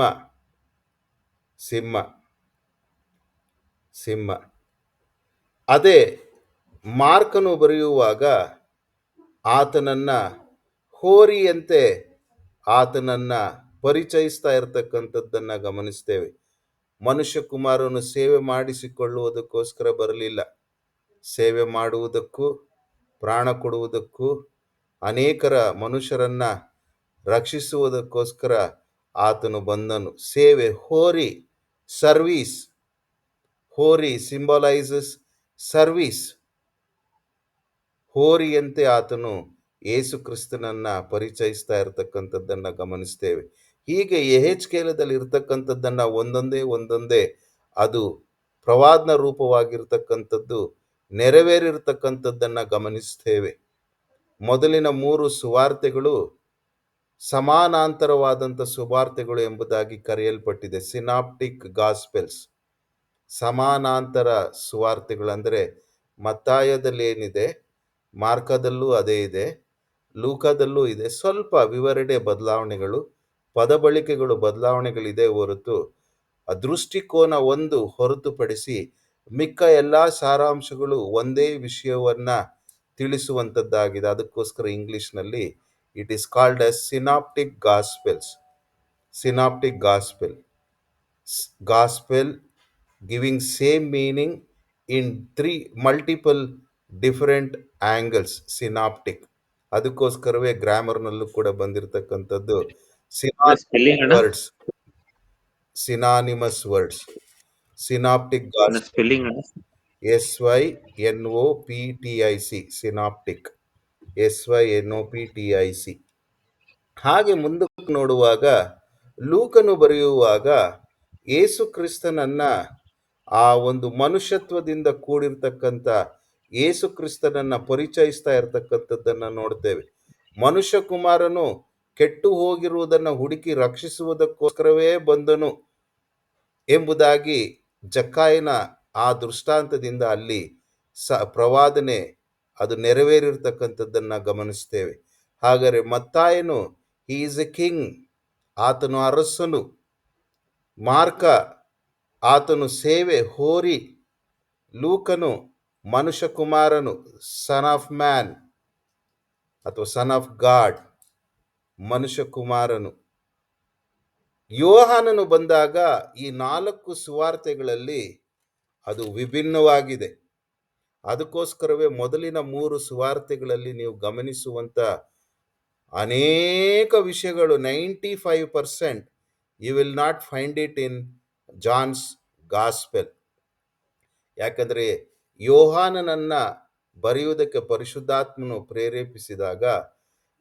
ಸಿಂಹ ಸಿಂಹ. ಅದೇ ಮಾರ್ಕನು ಬರೆಯುವಾಗ ಆತನನ್ನ ಹೋರಿಯಂತೆ ಆತನನ್ನ ಪರಿಚಯಿಸ್ತಾ ಇರತಕ್ಕಂಥದ್ದನ್ನ ಗಮನಿಸ್ತೇವೆ. ಮನುಷ್ಯ ಕುಮಾರನು ಸೇವೆ ಮಾಡಿಸಿಕೊಳ್ಳುವುದಕ್ಕೋಸ್ಕರ ಬರಲಿಲ್ಲ, ಸೇವೆ ಮಾಡುವುದಕ್ಕೂ ಪ್ರಾಣ ಕೊಡುವುದಕ್ಕೂ ಅನೇಕರ ಮನುಷ್ಯರನ್ನ ರಕ್ಷಿಸುವುದಕ್ಕೋಸ್ಕರ ಆತನು ಬಂದನು. ಸೇವೆ, ಹೋರಿ, ಸರ್ವೀಸ್. ಹೋರಿ ಸಿಂಬಲೈಸಸ್ ಸರ್ವೀಸ್. ಹೋರಿಯಂತೆ ಆತನು ಯೇಸು ಕ್ರಿಸ್ತನನ್ನ ಪರಿಚಯಿಸ್ತಾ ಇರತಕ್ಕಂಥದ್ದನ್ನ ಗಮನಿಸ್ತೇವೆ. ಹೀಗೆ ಯೆಹೆಜ್ಕೇಲದಲ್ಲಿ ಇರ್ತಕ್ಕಂಥದ್ದನ್ನ ಒಂದೊಂದೇ ಅದು ಪ್ರವಾದನ ರೂಪವಾಗಿರ್ತಕ್ಕಂಥದ್ದು ನೆರವೇರಿರ್ತಕ್ಕಂಥದ್ದನ್ನ ಗಮನಿಸ್ತೇವೆ. ಮೊದಲಿನ 3 ಸುವಾರ್ತೆಗಳು ಸಮಾನಾಂತರವಾದಂಥ ಸುವಾರ್ತೆಗಳು ಎಂಬುದಾಗಿ ಕರೆಯಲ್ಪಟ್ಟಿದೆ. ಸಿನಾಪ್ಟಿಕ್ ಗಾಸ್ಪೆಲ್ಸ್. ಸಮಾನಾಂತರ ಸುವಾರ್ತೆಗಳಂದರೆ ಮತ್ತಾಯದಲ್ಲಿ ಏನಿದೆ, ಮಾರ್ಕದಲ್ಲೂ ಅದೇ ಇದೆ, ಲೂಕದಲ್ಲೂ ಇದೆ. ಸ್ವಲ್ಪ ವಿವರಣೆ ಬದಲಾವಣೆಗಳು, ಪದಬಳಿಕೆಗಳು ಬದಲಾವಣೆಗಳಿದೆ ಹೊರತು ದೃಷ್ಟಿಕೋನ ಒಂದು ಹೊರತುಪಡಿಸಿ ಮಿಕ್ಕ ಎಲ್ಲ ಸಾರಾಂಶಗಳು ಒಂದೇ ವಿಷಯವನ್ನ ತಿಳಿಸುವಂಥದ್ದಾಗಿದೆ. ಅದಕ್ಕೋಸ್ಕರ ಇಂಗ್ಲಿಷ್ನಲ್ಲಿ it is called as synoptic gospels. Synoptic gospel. Gospel giving same meaning in 3 multiple different angles. Synoptic. ಅದಕ್ಕೋಸ್ಕರವೇ ಗ್ರಾಮರ್ನಲ್ಲೂ ಕೂಡ ಬಂದಿರತಕ್ಕಂಥದ್ದು words, synonymous words. Synoptic gospel, SYNOPTIC, synoptic, SYNOPTIC. ಹಾಗೆ ಮುಂದಕ್ಕೆ ನೋಡುವಾಗ ಲೂಕನು ಬರೆಯುವಾಗ ಯೇಸು ಕ್ರಿಸ್ತನನ್ನ ಆ ಒಂದು ಮನುಷ್ಯತ್ವದಿಂದ ಕೂಡಿರ್ತಕ್ಕಂಥ ಯೇಸು ಕ್ರಿಸ್ತನನ್ನ ಪರಿಚಯಿಸ್ತಾ ಇರತಕ್ಕಂಥದ್ದನ್ನ ನೋಡ್ತೇವೆ. ಮನುಷ್ಯ ಕುಮಾರನು ಕೆಟ್ಟು ಹೋಗಿರುವುದನ್ನು ಹುಡುಕಿ ರಕ್ಷಿಸುವುದಕ್ಕೋಸ್ಕರವೇ ಬಂದನು ಎಂಬುದಾಗಿ ಜಕ್ಕಾಯನ ಆ ದೃಷ್ಟಾಂತದಿಂದ ಅಲ್ಲಿ ಪ್ರವಾದನೆ ಅದು ನೆರವೇರಿರ್ತಕ್ಕಂಥದ್ದನ್ನ ಗಮನಿಸ್ತೇವೆ. ಹಾಗಾದರೆ ಮತ್ತಾಯನು ಹಿ ಈಸ್ ಎ ಕಿಂಗ್, ಆತನು ಅರಸನು. ಮಾರ್ಕ ಆತನು ಸೇವೆ, ಹೋರಿ. ಲೂಕನು ಮನುಷ್ಯ ಕುಮಾರನು, ಸನ್ ಆಫ್ ಮ್ಯಾನ್ ಅಥವಾ ಸನ್ ಆಫ್ ಗಾಡ್, ಮನುಷ್ಯ ಕುಮಾರನು. ಯೋಹಾನನು ಬಂದಾಗ ಈ 4 ಸುವಾರ್ತೆಗಳಲ್ಲಿ ಅದು ವಿಭಿನ್ನವಾಗಿದೆ. ಅದಕ್ಕೋಸ್ಕರವೇ ಮೊದಲಿನ 3 ಸುವಾರ್ತೆಗಳಲ್ಲಿ ನೀವು ಗಮನಿಸುವಂತ ಅನೇಕ ವಿಷಯಗಳು 95% you will not find it in John's gospel. ಯಾಕಂದರೆ ಯೋಹಾನನನ್ನ ಬರೆಯುವುದಕ್ಕೆ ಪರಿಶುದ್ಧಾತ್ಮನು ಪ್ರೇರೇಪಿಸಿದಾಗ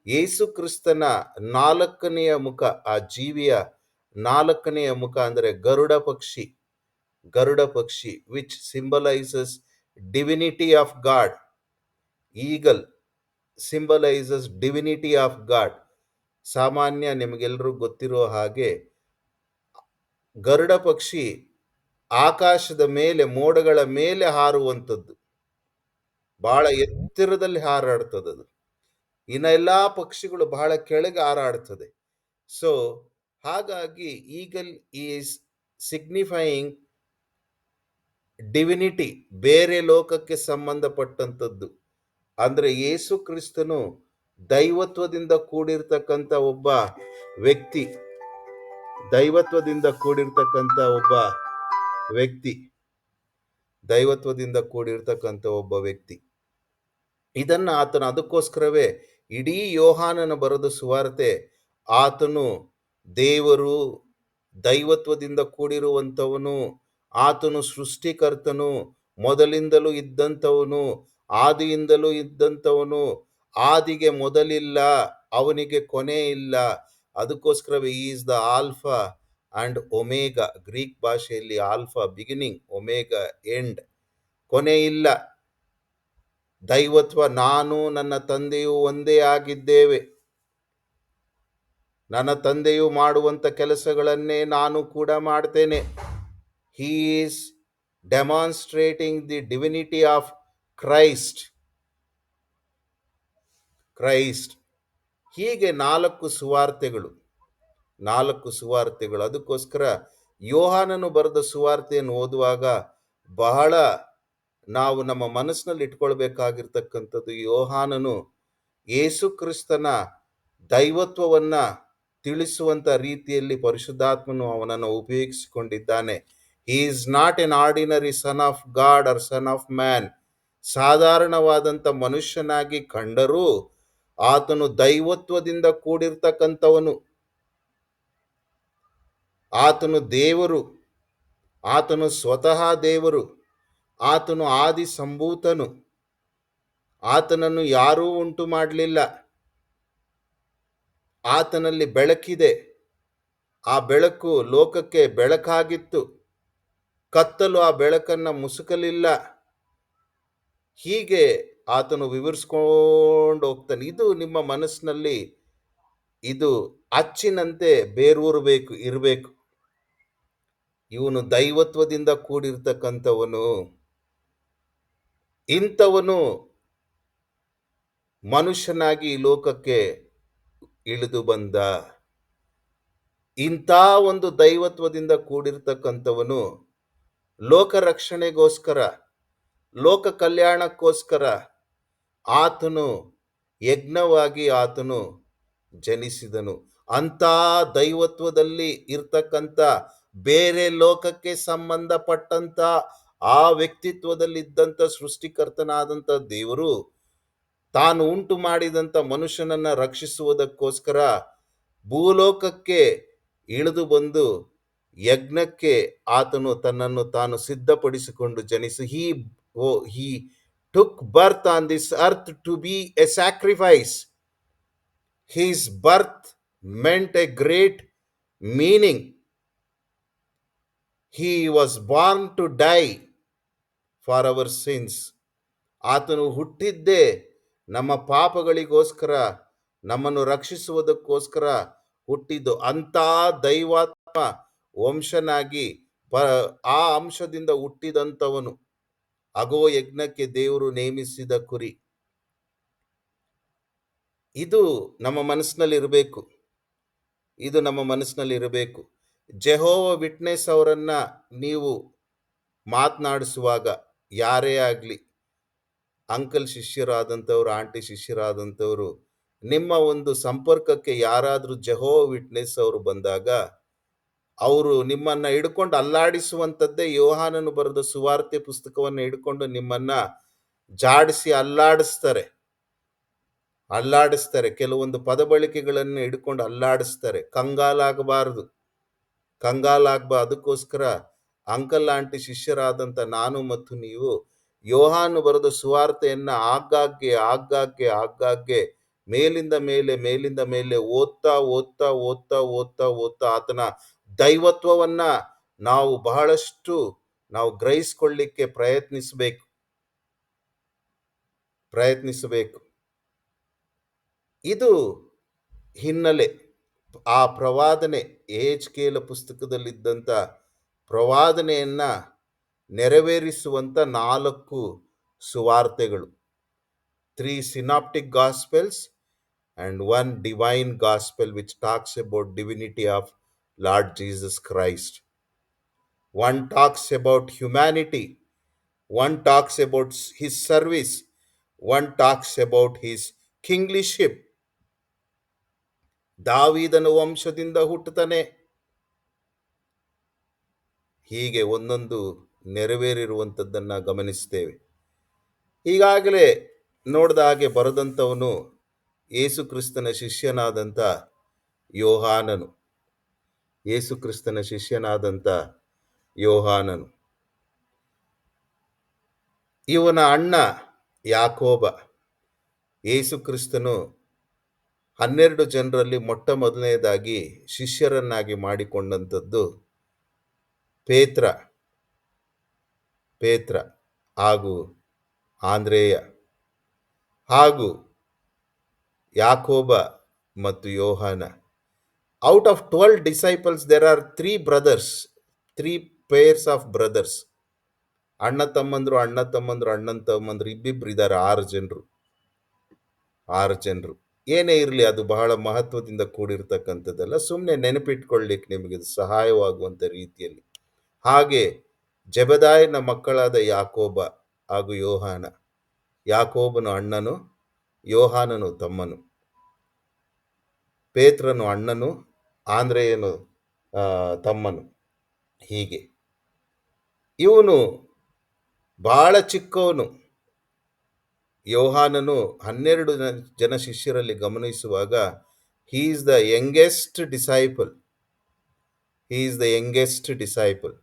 ಯೇಸು ಕ್ರಿಸ್ತನ 4ನೆಯ ಮುಖ, ಆ ಜೀವಿಯ 4ನೆಯ ಮುಖ ಅಂದರೆ ಗರುಡ ಪಕ್ಷಿ, which symbolises divinity of god. Eagle symbolises divinity of god. ಸಾಮಾನ್ಯ ನಿಮಗೆಲ್ಲರೂ ಗೊತ್ತಿರೋ ಹಾಗೆ ಗರುಡ ಪಕ್ಷಿ ಆಕಾಶದ ಮೇಲೆ, ಮೋಡಗಳ ಮೇಲೆ ಹಾರುವಂಥದ್ದು, ಬಹಳ ಎತ್ತರದಲ್ಲಿ ಹಾರಾಡ್ತದದು. ಇನ್ನ ಎಲ್ಲಾ ಪಕ್ಷಿಗಳು ಬಹಳ ಕೆಳಗೆ ಹಾರಾಡ್ತದೆ. ಸೊ ಹಾಗಾಗಿ ಈಗಲ್ ಈಸ್ ಸಿಗ್ನಿಫೈಯಿಂಗ್ ಡಿವಿನಿಟಿ, ಬೇರೆ ಲೋಕಕ್ಕೆ ಸಂಬಂಧಪಟ್ಟಂಥದ್ದು. ಅಂದ್ರೆ ಯೇಸು ಕ್ರಿಸ್ತನು ದೈವತ್ವದಿಂದ ಕೂಡಿರ್ತಕ್ಕಂಥ ಒಬ್ಬ ವ್ಯಕ್ತಿ, ದೈವತ್ವದಿಂದ ಕೂಡಿರ್ತಕ್ಕಂಥ ಒಬ್ಬ ವ್ಯಕ್ತಿ. ಇದನ್ನ ಆತನು, ಅದಕ್ಕೋಸ್ಕರವೇ ಇಡೀ ಯೋಹಾನನ ಬರೆದ ಸುವಾರ್ತೆ ಆತನು ದೇವರು, ದೈವತ್ವದಿಂದ ಕೂಡಿರುವಂಥವನು, ಆತನು ಸೃಷ್ಟಿಕರ್ತನು, ಮೊದಲಿಂದಲೂ ಇದ್ದಂಥವನು, ಆದಿಯಿಂದಲೂ ಇದ್ದಂಥವನು, ಆದಿಗೆ ಮೊದಲಿಲ್ಲ, ಅವನಿಗೆ ಕೊನೆ ಇಲ್ಲ. ಅದಕ್ಕೋಸ್ಕರವೇ is the alpha and omega. Greek ಭಾಷೆಯಲ್ಲಿ ಆಲ್ಫಾ ಬಿಗಿನಿಂಗ್, ಒಮೇಗಾ ಎಂಡ್, ಕೊನೆ ಇಲ್ಲ. ದೈವತ್ವ, ನಾನು ನನ್ನ ತಂದೆಯು ಒಂದೇ ಆಗಿದ್ದೇವೆ, ನನ್ನ ತಂದೆಯು ಮಾಡುವಂಥ ಕೆಲಸಗಳನ್ನೇ ನಾನು ಕೂಡ ಮಾಡ್ತೇನೆ. He is demonstrating the divinity of Christ. Christ. ಹೀಗೆ 4 ಸುವಾರ್ತೆಗಳು. ಅದಕ್ಕೋಸ್ಕರ ಯೋಹಾನನು ಬರೆದ ಸುವಾರ್ತೆಯನ್ನು ಓದುವಾಗ ಬಹಳ ನಾವು ನಮ್ಮ ಮನಸ್ಸಿನಲ್ಲಿ ಇಟ್ಕೊಳ್ಬೇಕಾಗಿರ್ತಕ್ಕಂಥದ್ದು, ಯೋಹಾನನು ಯೇಸು ಕ್ರಿಸ್ತನ ದೈವತ್ವವನ್ನ ತಿಳಿಸುವಂತ ರೀತಿಯಲ್ಲಿ ಪರಿಶುದ್ಧಾತ್ಮನು ಅವನನ್ನು ಉಪಯೋಗಿಸಿಕೊಂಡಿದ್ದಾನೆ. He is not an ordinary son of God or son of man. ಸಾಧಾರಣವಾದಂಥ ಮನುಷ್ಯನಾಗಿ ಕಂಡರೂ ಆತನು ದೈವತ್ವದಿಂದ ಕೂಡಿರ್ತಕ್ಕಂಥವನು. ಆತನು ದೇವರು, ಆತನು ಸ್ವತಃ ದೇವರು, ಆತನು ಆದಿ ಸಂಭೂತನು. ಆತನನ್ನು ಯಾರೂ ಉಂಟು ಮಾಡಲಿಲ್ಲ. ಆತನಲ್ಲಿ ಬೆಳಕಿದೆ. ಆ ಬೆಳಕು ಲೋಕಕ್ಕೆ ಬೆಳಕಾಗಿತ್ತು. ಕತ್ತಲು ಆ ಬೆಳಕನ್ನು ಮುಸುಕಲಿಲ್ಲ. ಹೀಗೆ ಆತನು ವಿವರಿಸ್ಕೊಂಡು ಹೋಗ್ತಾನೆ. ಇದು ನಿಮ್ಮ ಮನಸ್ಸಿನಲ್ಲಿ ಇದು ಅಚ್ಚಿನಂತೆ ಇರಬೇಕು. ಇವನು ದೈವತ್ವದಿಂದ ಕೂಡಿರ್ತಕ್ಕಂಥವನು. ಇಂಥವನು ಮನುಷ್ಯನಾಗಿ ಈ ಲೋಕಕ್ಕೆ ಇಳಿದು ಬಂದ. ಇಂಥ ಒಂದು ದೈವತ್ವದಿಂದ ಕೂಡಿರ್ತಕ್ಕಂಥವನು ಲೋಕ ರಕ್ಷಣೆಗೋಸ್ಕರ, ಲೋಕ ಕಲ್ಯಾಣಕ್ಕೋಸ್ಕರ ಆತನು ಯಜ್ಞವಾಗಿ ಆತನು ಜನಿಸಿದನು. ಅಂಥ ದೈವತ್ವದಲ್ಲಿ ಇರ್ತಕ್ಕಂಥ ಬೇರೆ ಲೋಕಕ್ಕೆ ಸಂಬಂಧಪಟ್ಟಂತ ಆ ವ್ಯಕ್ತಿತ್ವದಲ್ಲಿದ್ದಂಥ ಸೃಷ್ಟಿಕರ್ತನಾದಂಥ ದೇವರು ತಾನು ಉಂಟು ಮಾಡಿದಂಥ ಮನುಷ್ಯನನ್ನ ರಕ್ಷಿಸುವುದಕ್ಕೋಸ್ಕರ ಭೂಲೋಕಕ್ಕೆ ಇಳಿದು ಬಂದು ಯಜ್ಞಕ್ಕೆ ಆತನು ತನ್ನನ್ನು ತಾನು ಸಿದ್ಧಪಡಿಸಿಕೊಂಡು he took birth on this earth to be a sacrifice. His birth meant a great meaning. He was born to die for our sins. ಆತನು ಹುಟ್ಟಿದ್ದೇ ನಮ್ಮ ಪಾಪಗಳಿಗೋಸ್ಕರ, ನಮ್ಮನ್ನು ರಕ್ಷಿಸುವುದಕ್ಕೋಸ್ಕರ ಹುಟ್ಟಿದ್ದು. ಅಂಥ ದೈವಾತ್ಮ ವಂಶನಾಗಿ ಆ ಅಂಶದಿಂದ ಹುಟ್ಟಿದಂಥವನು. ಅಗೋ ಯಜ್ಞಕ್ಕೆ ದೇವರು ನೇಮಿಸಿದ ಕುರಿ. ಇದು ನಮ್ಮ ಮನಸ್ಸಿನಲ್ಲಿರಬೇಕು. ಜೆಹೋವ ವಿಟ್ನೆಸ್ ಅವರನ್ನ ನೀವು ಮಾತನಾಡಿಸುವಾಗ, ಯಾರೇ ಆಗಲಿ, ಅಂಕಲ್ ಶಿಷ್ಯರಾದಂಥವ್ರು, ಆಂಟಿ ಶಿಷ್ಯರಾದಂಥವ್ರು, ನಿಮ್ಮ ಒಂದು ಸಂಪರ್ಕಕ್ಕೆ ಯಾರಾದರೂ ಜೆಹೋವ ವಿಟ್ನೆಸ್ ಅವರು ಬಂದಾಗ ಅವರು ನಿಮ್ಮನ್ನ ಹಿಡ್ಕೊಂಡು ಅಲ್ಲಾಡಿಸುವಂಥದ್ದೇ. ಯೋಹಾನನು ಬರೆದ ಸುವಾರ್ತೆ ಪುಸ್ತಕವನ್ನು ಹಿಡ್ಕೊಂಡು ನಿಮ್ಮನ್ನ ಜಾಡಿಸಿ ಅಲ್ಲಾಡಿಸ್ತಾರೆ. ಕೆಲವೊಂದು ಪದಬಳಿಕೆಗಳನ್ನು ಹಿಡ್ಕೊಂಡು ಅಲ್ಲಾಡಿಸ್ತಾರೆ. ಕಂಗಾಲಾಗಬಾರದು. ಅದಕ್ಕೋಸ್ಕರ ಅಂಕಲ್ ಆಂಟಿ ಶಿಷ್ಯರಾದಂಥ ನಾನು ಮತ್ತು ನೀವು ಯೋಹಾನು ಬರೆದ ಸುವಾರ್ತೆಯನ್ನ ಆಗಾಗ್ಗೆ ಮೇಲಿಂದ ಮೇಲೆ ಓದ್ತಾ ಆತನ ದೈವತ್ವವನ್ನ ನಾವು ಬಹಳಷ್ಟು ಗ್ರಹಿಸ್ಕೊಳ್ಳಿಕ್ಕೆ ಪ್ರಯತ್ನಿಸಬೇಕು. ಇದು ಹಿನ್ನೆಲೆ. ಆ ಪ್ರವಾದನೆ, ಯೆಹೆಜ್ಕೇಲ ಪುಸ್ತಕದಲ್ಲಿದ್ದಂಥ ಪ್ರವಾದನೆಯನ್ನ ನೆರವೇರಿಸುವಂಥ 4 ಸುವಾರ್ತೆಗಳು. 3 synoptic gospels and 1 divine gospel which talks about divinity of Lord Jesus Christ. One talks about humanity, one talks about his service, one talks about his kingship. ದಾವೀದನ ವಂಶದಿಂದ ಹುಟ್ಟುತ್ತಾನೆ. ಹೀಗೆ ಒಂದೊಂದು ನೆರವೇರಿರುವಂಥದ್ದನ್ನ ಗಮನಿಸ್ತೇವೆ. ಈಗಾಗಲೇ ನೋಡಿದ ಹಾಗೆ ಬರೆದಂಥವನು ಯೇಸು ಕ್ರಿಸ್ತನ ಶಿಷ್ಯನಾದಂಥ ಯೋಹಾನನು. ಇವನ ಅಣ್ಣ ಯಾಕೋಬ. ಯೇಸು ಕ್ರಿಸ್ತನು 12 ಜನರಲ್ಲಿ ಮೊಟ್ಟ ಮೊದಲನೇದಾಗಿ ಶಿಷ್ಯರನ್ನಾಗಿ ಮಾಡಿಕೊಂಡಂಥದ್ದು ಪೇತ್ರ ಹಾಗೂ ಆಂದ್ರೇಯ ಹಾಗೂ ಯಾಕೋಬ ಮತ್ತು ಯೋಹಾನ. Out of 12 disciples there are 3 brothers, 3 pairs of brothers. ಅಣ್ಣ ತಮ್ಮಂದ್ರು ಇಬ್ಬಿಬ್ರು ಇದ್ದಾರೆ, 6 ಜನರು. 6 ಜನರು. ಏನೇ ಇರಲಿ ಅದು ಬಹಳ ಮಹತ್ವದಿಂದ ಕೂಡಿರ್ತಕ್ಕಂಥದ್ದಲ್ಲ. ಸುಮ್ಮನೆ ನೆನಪಿಟ್ಕೊಳ್ಳಿಕ್ಕೆ ನಿಮಗೆ ಸಹಾಯವಾಗುವಂಥ ರೀತಿಯಲ್ಲಿ. ಹಾಗೆ ಜೆಬೆದಾಯನ ಮಕ್ಕಳಾದ ಯಾಕೋಬ ಹಾಗೂ ಯೋಹಾನ. ಯಾಕೋಬನು ಅಣ್ಣನು, ಯೋಹಾನನು ತಮ್ಮನು. ಪೇತ್ರನು ಅಣ್ಣನು, ಆಂದ್ರೆಯನು ತಮ್ಮನು. ಹೀಗೆ ಇವನು ಬಹಳ ಚಿಕ್ಕವನು. ಯೋಹಾನನು 12 ಜನ ಶಿಷ್ಯರಲ್ಲಿ ಗಮನಿಸುವಾಗ he is the youngest disciple.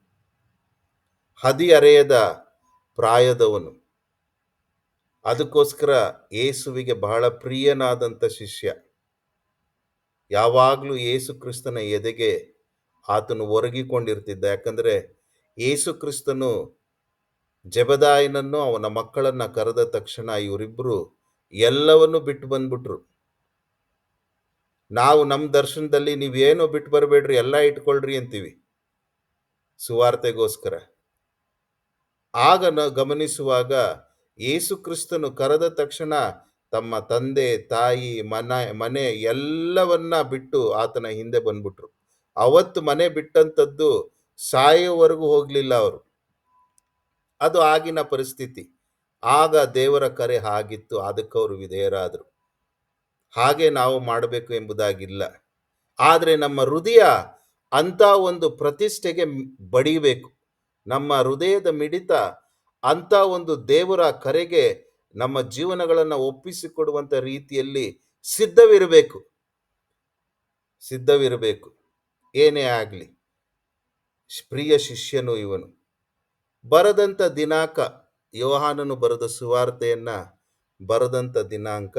ಹದಿಹರೆಯದ ಪ್ರಾಯದವನು. ಅದಕ್ಕೋಸ್ಕರ ಯೇಸುವಿಗೆ ಬಹಳ ಪ್ರಿಯನಾದಂಥ ಶಿಷ್ಯ. ಯಾವಾಗಲೂ ಯೇಸು ಕ್ರಿಸ್ತನ ಎದೆಗೆ ಆತನು ಒರಗಿಕೊಂಡಿರ್ತಿದ್ದ. ಯಾಕಂದರೆ ಯೇಸು ಕ್ರಿಸ್ತನು ಜೆಬೆದಾಯನನ್ನು ಅವನ ಮಕ್ಕಳನ್ನು ಕರೆದ ತಕ್ಷಣ ಇವರಿಬ್ಬರು ಎಲ್ಲವನ್ನು ಬಿಟ್ಟು ಬಂದ್ಬಿಟ್ರು. ನಾವು ನಮ್ಮ ದರ್ಶನದಲ್ಲಿ ನೀವೇನೋ ಬಿಟ್ಟು ಬರಬೇಡ್ರಿ, ಎಲ್ಲ ಇಟ್ಕೊಳ್ರಿ ಅಂತೀವಿ ಸುವಾರ್ತೆಗೋಸ್ಕರ. ಆಗ ಗಮನಿಸುವಾಗ ಯೇಸು ಕ್ರಿಸ್ತನು ಕರೆದ ತಕ್ಷಣ ತಮ್ಮ ತಂದೆ ತಾಯಿ ಮನೆ ಎಲ್ಲವನ್ನ ಬಿಟ್ಟು ಆತನ ಹಿಂದೆ ಬಂದ್ಬಿಟ್ರು. ಅವತ್ತು ಮನೆ ಬಿಟ್ಟಂಥದ್ದು ಸಾಯೋವರೆಗೂ ಹೋಗಲಿಲ್ಲ ಅವರು. ಅದು ಆಗಿನ ಪರಿಸ್ಥಿತಿ. ಆಗ ದೇವರ ಕರೆ ಆಗಿತ್ತು, ಅದಕ್ಕೆ ಅವರು ವಿಧೇಯರಾದರು. ಹಾಗೆ ನಾವು ಮಾಡಬೇಕು ಎಂಬುದಾಗಿಲ್ಲ. ಆದರೆ ನಮ್ಮ ಹೃದಯ ಅಂಥ ಒಂದು ಪ್ರತಿಷ್ಠೆಗೆ ಬಡಿಬೇಕು. ನಮ್ಮ ಹೃದಯದ ಮಿಡಿತ ಅಂಥ ಒಂದು ದೇವರ ಕರೆಗೆ ನಮ್ಮ ಜೀವನಗಳನ್ನು ಒಪ್ಪಿಸಿಕೊಡುವಂಥ ರೀತಿಯಲ್ಲಿ ಸಿದ್ಧವಿರಬೇಕು. ಏನೇ ಆಗಲಿ. ಪ್ರಿಯ ಶಿಷ್ಯನು ಇವನು. ಬರೆದಂಥ ದಿನಾಂಕ, ಯೋಹಾನನು ಬರೆದ ಸುವಾರ್ತೆಯನ್ನು ಬರೆದಂಥ ದಿನಾಂಕ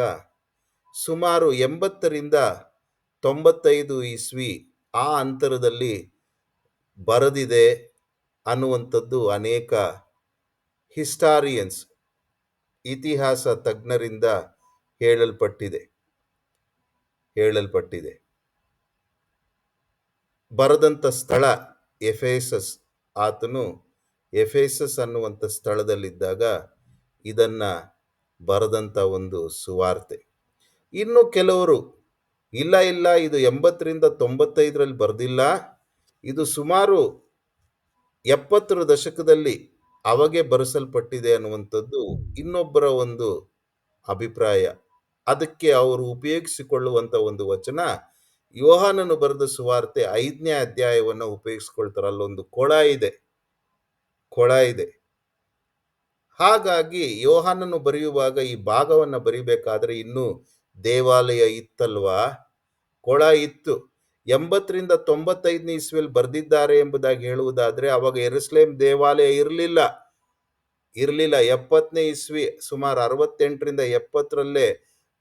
ಸುಮಾರು 80ರಿಂದ 95 ಇಸ್ವಿ ಆ ಅಂತರದಲ್ಲಿ ಬರೆದಿದೆ ಅನ್ನುವಂಥದ್ದು ಅನೇಕ ಹಿಸ್ಟಾರಿಯನ್ಸ್, ಇತಿಹಾಸ ತಜ್ಞರಿಂದ ಹೇಳಲ್ಪಟ್ಟಿದೆ. ಬರೆದಂಥ ಸ್ಥಳ ಎಫೆಸಸ್. ಆತನು ಎಫೆಸಸ್ ಅನ್ನುವಂಥ ಸ್ಥಳದಲ್ಲಿದ್ದಾಗ ಇದನ್ನು ಬರೆದಂಥ ಒಂದು ಸುವಾರ್ತೆ. ಇನ್ನು ಕೆಲವರು ಇಲ್ಲ ಇದು 80ರಿಂದ 95ರಲ್ಲಿ ಬರೆದಿಲ್ಲ, ಇದು ಸುಮಾರು 70ರ ದಶಕದಲ್ಲಿ ಅವಾಗೆ ಬರೆಸಲ್ಪಟ್ಟಿದೆ ಅನ್ನುವಂಥದ್ದು ಇನ್ನೊಬ್ಬರ ಒಂದು ಅಭಿಪ್ರಾಯ. ಅದಕ್ಕೆ ಅವರು ಉಪಯೋಗಿಸಿಕೊಳ್ಳುವಂಥ ಒಂದು ವಚನ ಯೋಹಾನನು ಬರೆದ ಸುವಾರ್ತೆ 5ನೇ ಅಧ್ಯಾಯವನ್ನು ಉಪಯೋಗಿಸ್ಕೊಳ್ತಾರೆ. ಅಲ್ಲೊಂದು ಕೊಳ ಇದೆ. ಹಾಗಾಗಿ ಯೋಹಾನನು ಬರೆಯುವಾಗ ಈ ಭಾಗವನ್ನು ಬರಿಬೇಕಾದ್ರೆ ಇನ್ನೂ ದೇವಾಲಯ ಇತ್ತಲ್ವಾ, ಕೊಳ ಇತ್ತು. 80ರಿಂದ 95ನೇ ಇಸ್ವಿಯಲ್ಲಿ ಬರೆದಿದ್ದಾರೆ ಎಂಬುದಾಗಿ ಹೇಳುವುದಾದರೆ ಅವಾಗ ಯೆರೂಸಲೇಮ್ ದೇವಾಲಯ ಇರಲಿಲ್ಲ. 70ನೇ ಇಸ್ವಿ ಸುಮಾರು 68ರಿಂದ 70ರಲ್ಲೇ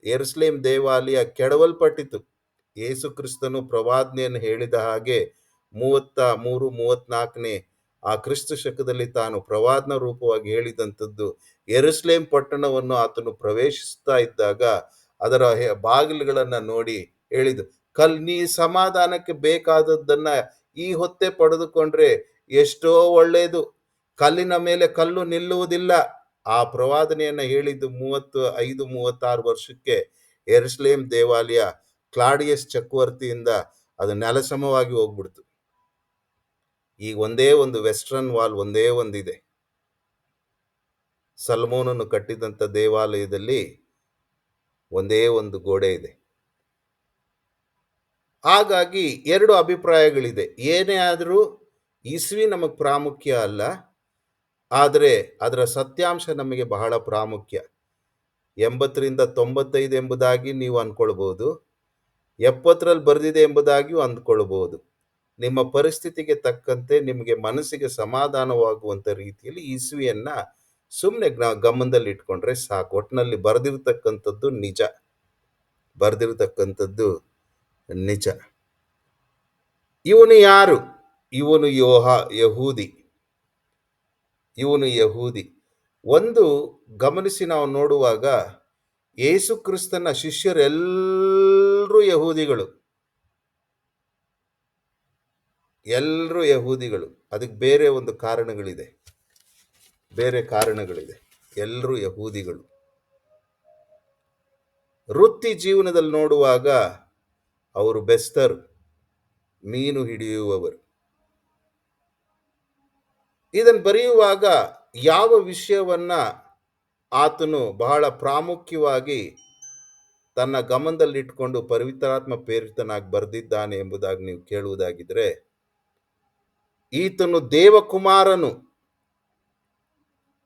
ಯೆರೂಸಲೇಮ್ ದೇವಾಲಯ ಕೆಡವಲ್ಪಟ್ಟಿತು. ಯೇಸು ಕ್ರಿಸ್ತನು ಪ್ರವಾದನೆಯನ್ನು ಹೇಳಿದ ಹಾಗೆ 33-34ನೇ ಆ ಕ್ರಿಸ್ತ ಶಕದಲ್ಲಿ ತಾನು ಪ್ರವಾದನ ರೂಪವಾಗಿ ಹೇಳಿದಂಥದ್ದು, ಯೆರೂಸಲೇಮ್ ಪಟ್ಟಣವನ್ನು ಆತನು ಪ್ರವೇಶಿಸ್ತಾ ಇದ್ದಾಗ ಅದರ ಬಾಗಿಲುಗಳನ್ನು ನೋಡಿ ಹೇಳಿದ್ದು, ನೀ ಸಮಾಧಾನಕ್ಕೆ ಬೇಕಾದದ್ದನ್ನ ಈ ಹೊತ್ತೆ ಪಡೆದುಕೊಂಡ್ರೆ ಎಷ್ಟೋ ಒಳ್ಳೆಯದು, ಕಲ್ಲಿನ ಮೇಲೆ ಕಲ್ಲು ನಿಲ್ಲುವುದಿಲ್ಲ. ಆ ಪ್ರವಾದನೆಯನ್ನು ಹೇಳಿದ್ದು 35-36 ವರ್ಷಕ್ಕೆ ಯೆರೂಸಲೇಮ್ ದೇವಾಲಯ ಕ್ಲಾಡಿಯಸ್ ಚಕ್ರವರ್ತಿಯಿಂದ ಅದು ನೆಲಸಮವಾಗಿ ಹೋಗ್ಬಿಡ್ತು. ಈಗ ಒಂದೇ ಒಂದು ವೆಸ್ಟರ್ನ್ ವಾಲ್ ಒಂದೇ ಒಂದಿದೆ. ಸಲ್ಮೋನನು ಕಟ್ಟಿದಂಥ ದೇವಾಲಯದಲ್ಲಿ ಒಂದೇ ಒಂದು ಗೋಡೆ ಇದೆ. ಹಾಗಾಗಿ 2 ಅಭಿಪ್ರಾಯಗಳಿದೆ. ಏನೇ ಆದರೂ ಇಸ್ವಿ ನಮಗೆ ಪ್ರಾಮುಖ್ಯ ಅಲ್ಲ, ಆದರೆ ಅದರ ಸತ್ಯಾಂಶ ನಮಗೆ ಬಹಳ ಪ್ರಾಮುಖ್ಯ. 80ರಿಂದ 95 ಎಂಬುದಾಗಿ ನೀವು ಅಂದ್ಕೊಳ್ಬೋದು, 70ರಲ್ಲಿ ಬರೆದಿದೆ ಎಂಬುದಾಗಿಯೂ ಅಂದ್ಕೊಳ್ಬೋದು. ನಿಮ್ಮ ಪರಿಸ್ಥಿತಿಗೆ ತಕ್ಕಂತೆ ನಿಮಗೆ ಮನಸ್ಸಿಗೆ ಸಮಾಧಾನವಾಗುವಂಥ ರೀತಿಯಲ್ಲಿ ಇಸ್ವಿಯನ್ನು ಸುಮ್ಮನೆ ಗಮನದಲ್ಲಿ ಇಟ್ಕೊಂಡ್ರೆ ಸಾಕು. ಒಟ್ಟಿನಲ್ಲಿ ಬರೆದಿರ್ತಕ್ಕಂಥದ್ದು ನಿಜ. ಇವನು ಯಾರು? ಇವನು ಯಹೂದಿ. ಒಂದು ಗಮನಿಸಿ ನಾವು ನೋಡುವಾಗ ಯೇಸು ಕ್ರಿಸ್ತನ ಶಿಷ್ಯರೆಲ್ಲರೂ ಯಹೂದಿಗಳು. ಅದಕ್ಕೆ ಬೇರೆ ಕಾರಣಗಳಿದೆ. ಎಲ್ಲರೂ ಯಹೂದಿಗಳು. ವೃತ್ತಿ ಜೀವನದಲ್ಲಿ ನೋಡುವಾಗ ಅವರು ಬೆಸ್ತರು, ಮೀನು ಹಿಡಿಯುವವರು. ಇದನ್ನು ಬರೆಯುವಾಗ ಯಾವ ವಿಷಯವನ್ನ ಆತನು ಬಹಳ ಪ್ರಾಮುಖ್ಯವಾಗಿ ತನ್ನ ಗಮನದಲ್ಲಿಟ್ಕೊಂಡು ಪವಿತ್ರಾತ್ಮ ಪ್ರೇರಿತನಾಗಿ ಬರೆದಿದ್ದಾನೆ ಎಂಬುದಾಗಿ ನೀವು ಕೇಳುವುದಾಗಿದ್ರೆ, ಈತನು ದೇವಕುಮಾರನು